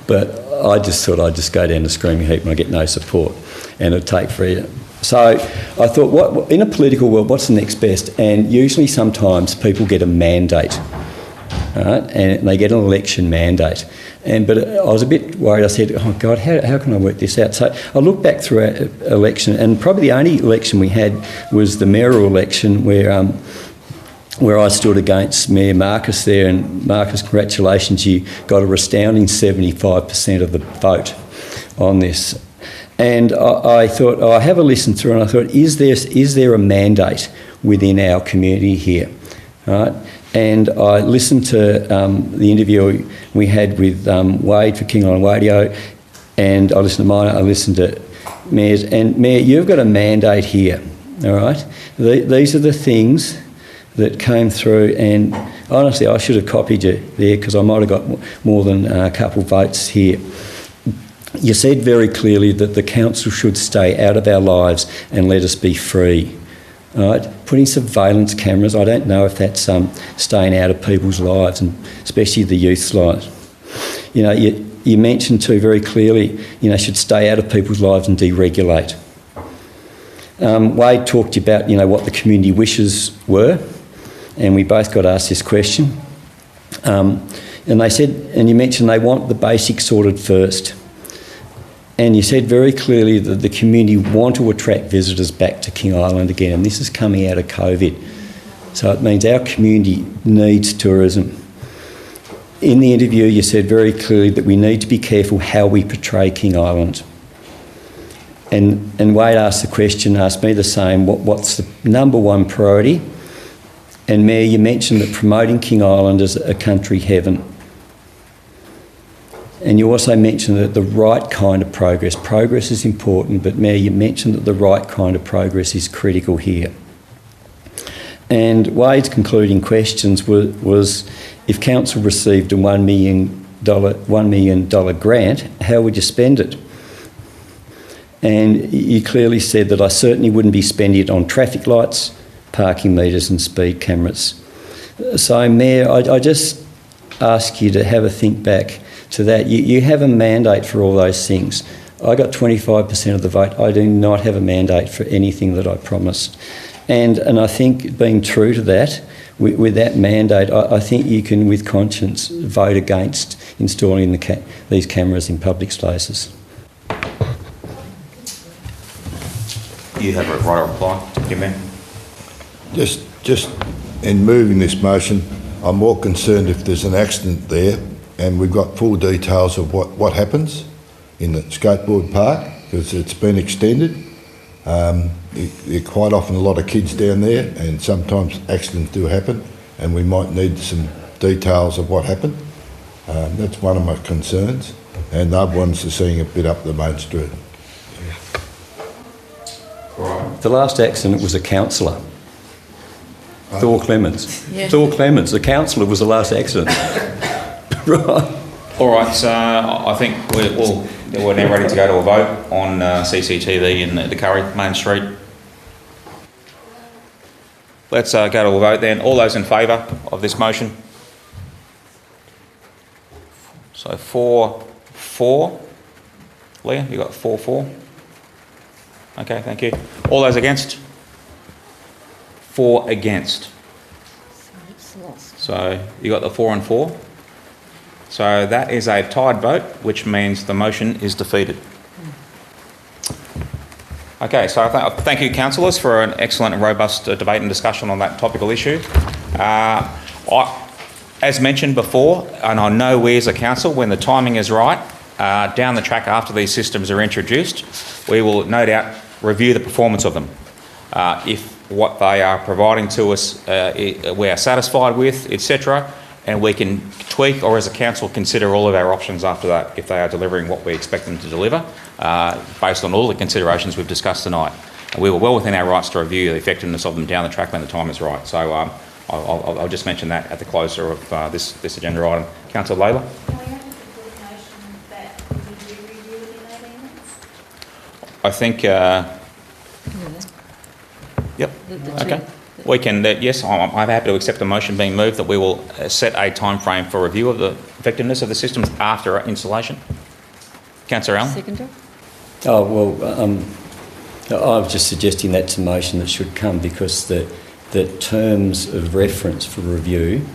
but I just thought I'd just go down the screaming heap and I get no support, and it'd take forever. So I thought, in a political world, what's the next best? And usually sometimes people get a mandate, right? And they get an election mandate. But I was a bit worried. I said, oh God, how can I work this out? So I looked back through our election, and probably the only election we had was the mayoral election, where where I stood against Mayor Marcus there, and Marcus, congratulations, you got a astounding 75% of the vote on this. And I thought, I have a listen through, and I thought, is there a mandate within our community here, right? And I listened to the interview we had with Wade for King Island Radio, and I listened to mine, I listened to Mayor's, and Mayor, you've got a mandate here, all right? These are the things that came through, and honestly I should have copied you there because I might have got more than a couple votes here. You said very clearly that the council should stay out of our lives and let us be free. Right? Putting surveillance cameras, I don't know if that's staying out of people's lives, and especially the youth's lives. You know, you mentioned too very clearly, you know, should stay out of people's lives and deregulate. Wade talked about, you know, what the community wishes were, and we both got asked this question. And they said, and you mentioned they want the basics sorted first. And you said very clearly that the community want to attract visitors back to King Island again, and this is coming out of COVID. So it means our community needs tourism. In the interview, you said very clearly that we need to be careful how we portray King Island. And Wade asked the question, asked me the same, what's the number one priority? And Mayor, you mentioned that promoting King Island as a country heaven. And you also mentioned that the right kind of progress. Progress is important, but Mayor, you mentioned that the right kind of progress is critical here. And Wade's concluding questions was if council received a $1 million grant, how would you spend it? And you clearly said that I certainly wouldn't be spending it on traffic lights, parking meters and speed cameras. So Mayor, I just ask you to have a think back to that. You have a mandate for all those things. I got 25% of the vote. I do not have a mandate for anything that I promised. And I think being true to that, with that mandate, I think you can, with conscience, vote against installing these cameras in public spaces. You have a right to reply, Deputy Mayor. Just in moving this motion, I'm more concerned if there's an accident there, and we've got full details of what happens in the skateboard park, because it's been extended. There quite often a lot of kids down there, and sometimes accidents do happen, and we might need some details of what happened. That's one of my concerns, and the other one's the seeing a bit up the main street. The last accident was a councillor, Thor Clements. Yeah. Thor Clements, the councillor, was the last accident. Right. All right, so I think we're now ready to go to a vote on CCTV in the Curry Main Street. Let's go to a vote then. All those in favour of this motion? So 4-4. Leah, you got 4-4? Okay, thank you. All those against? 4 against. So you got the 4 and 4. So that is a tied vote, which means the motion is defeated. Okay, so thank you, councillors, for an excellent and robust debate and discussion on that topical issue. As mentioned before, and I know we as a council, when the timing is right, down the track after these systems are introduced, we will no doubt review the performance of them. If what they are providing to us we are satisfied with, etc., and we can tweak, or as a council consider all of our options after that if they are delivering what we expect them to deliver, based on all the considerations we've discussed tonight. And we were well within our rights to review the effectiveness of them down the track when the time is right. So I'll just mention that at the closure of this agenda item. Councillor Layla. Can we have a complete motion that we do review it in 18 months? I think, yep, okay. We can, yes, I'm happy to accept the motion being moved that we will set a time frame for review of the effectiveness of the systems after installation. Councillor Allen? Seconder? Oh, well, I was just suggesting that's a motion that should come because the terms of reference for review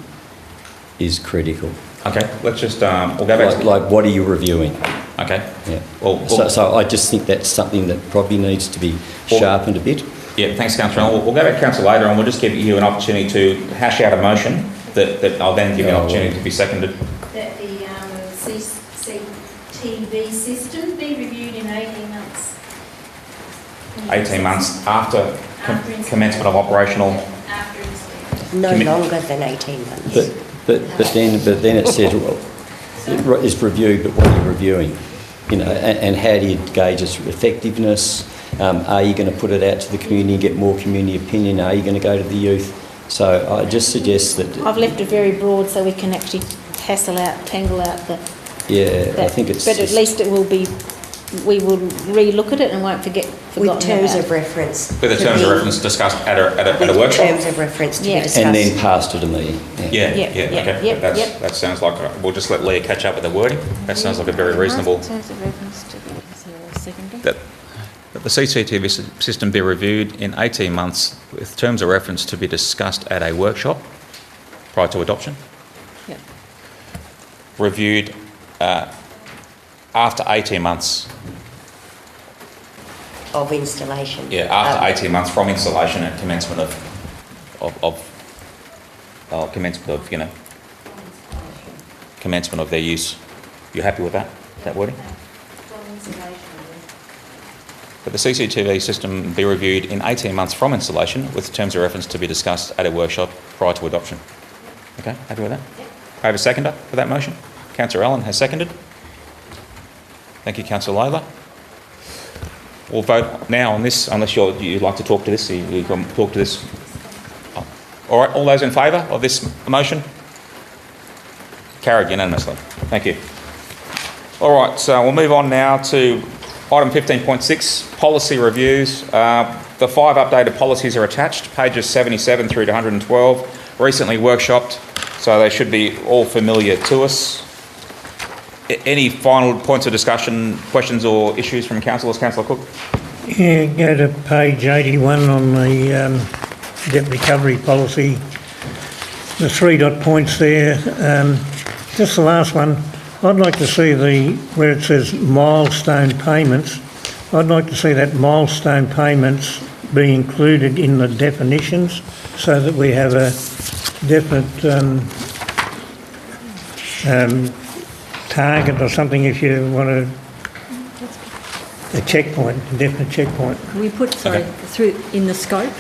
is critical. Okay, let's just, we'll go back to... Like, what are you reviewing? Okay. Yeah. Well, so I just think that's something that probably needs to be sharpened a bit. Yeah, thanks, Councillor Allen. We'll go back to Councillor later and we'll just give you an opportunity to hash out a motion that I'll then give you an opportunity to be seconded. That the CCTV system be reviewed in 18 months. 18 months after commencement of operational. After inspection. No longer than 18 months. But then it says, well, it's reviewed, but what are you reviewing? You know, and how do you gauge its effectiveness? Are you going to put it out to the community and get more community opinion? Are you going to go to the youth? So I just suggest that... I've left it very broad so we can actually tangle out the... Yeah, I think it's... But at least it will be... We will re-look at it and won't forgotten with terms about of reference. With the terms of reference discussed at a workshop? Terms of reference to be discussed. And then passed at a meeting. Okay. That sounds like... We'll just let Leah catch up with the wording. That sounds like a very reasonable... Terms of reference to be... Is there a second? That the CCTV system be reviewed in 18 months with terms of reference to be discussed at a workshop prior to adoption. Yep. Reviewed after 18 months. Of installation. Yeah, after 18 months from installation and commencement commencement of their use. You happy with that wording? But the CCTV system be reviewed in 18 months from installation with terms of reference to be discussed at a workshop prior to adoption. Okay, happy with that? Yep. I have a seconder for that motion. Councillor Allen has seconded. Thank you, Councillor Layla. We'll vote now on this, unless you'd like to talk to this. You can talk to this. All right, all those in favour of this motion? Carried unanimously. Thank you. All right, so we'll move on now to item 15.6, policy reviews. The 5 updated policies are attached, pages 77 through to 112, recently workshopped, so they should be all familiar to us. Any final points of discussion, questions or issues from councillors? Councillor Cook? Yeah, go to page 81 on the debt recovery policy. The 3 dot points there. Just the last one. I'd like to see where it says milestone payments, I'd like to see that milestone payments be included in the definitions so that we have a definite target or something if you want a checkpoint, a definite checkpoint. Can we put, through in the scope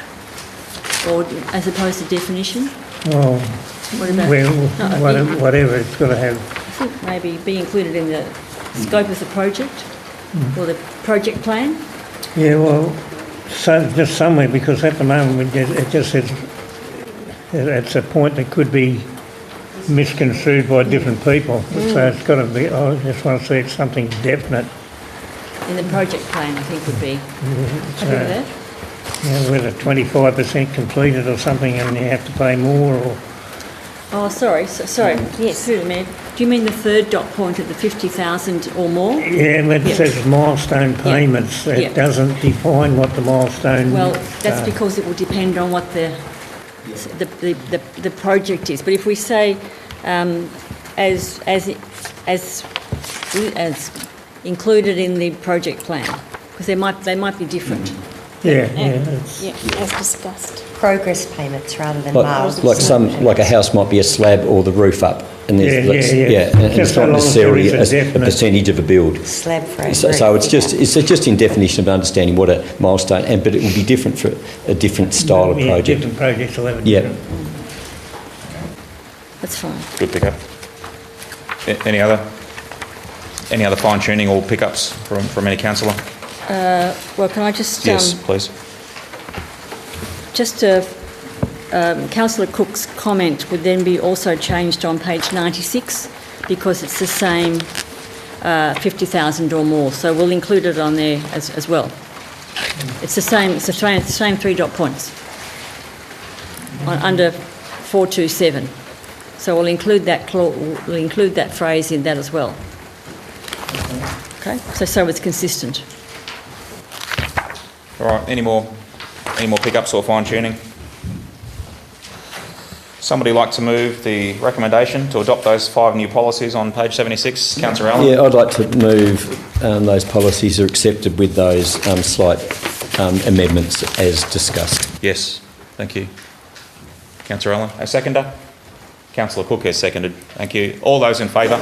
or as opposed to definition? Well, what about, whatever it's got to have. I think maybe be included in the scope of the project or the project plan. Yeah, well, so just somewhere, because at the moment it just says it's a point that could be misconstrued by different people. So it's got to be, I just want to see it's something definite. In the project plan, I think would be. Happy with that? Yeah, whether 25% completed or something and you have to pay more or... Oh, sorry. Yes, through the Mayor. Do you mean the 3rd dot point at the 50,000 or more? Yeah, but it says milestone payments. It doesn't define what the milestone... Well, that's because it will depend on what the project is. But if we say as included in the project plan, because they might be different. As discussed. Progress payments rather than milestones. Like a house might be a slab or the roof up, and there's and it's not necessarily a percentage of a build. Slab frame. So it's just in definition of understanding what a milestone, but it will be different for a different style of project. Different projects will have a different. That's fine. Good pickup. Any other fine tuning or pickups from any councillor? Well, can I just... Yes, please. Just Councillor Cook's comment would then be also changed on page 96 because it's the same 50,000 or more. So we'll include it on there as well. It's the same 3 dot points under 427. So we'll include that phrase in that as well. Okay, so it's consistent. All right, any more pickups or fine tuning? Somebody like to move the recommendation to adopt those 5 new policies on page 76? Councillor Allen? Yeah, I'd like to move those policies are accepted with those slight amendments as discussed. Yes, thank you. Councillor Allen, a seconder? Councillor Cook has seconded. Thank you. All those in favour?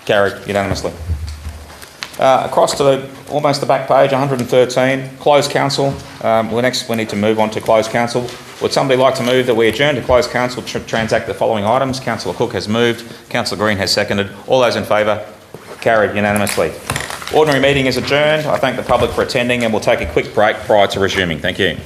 Carried unanimously. Across to almost the back page, 113, closed council. We need to move on to closed council. Would somebody like to move that we adjourn to closed council to transact the following items? Councillor Cook has moved. Councillor Green has seconded. All those in favour? Carried unanimously. Ordinary meeting is adjourned. I thank the public for attending and we'll take a quick break prior to resuming. Thank you.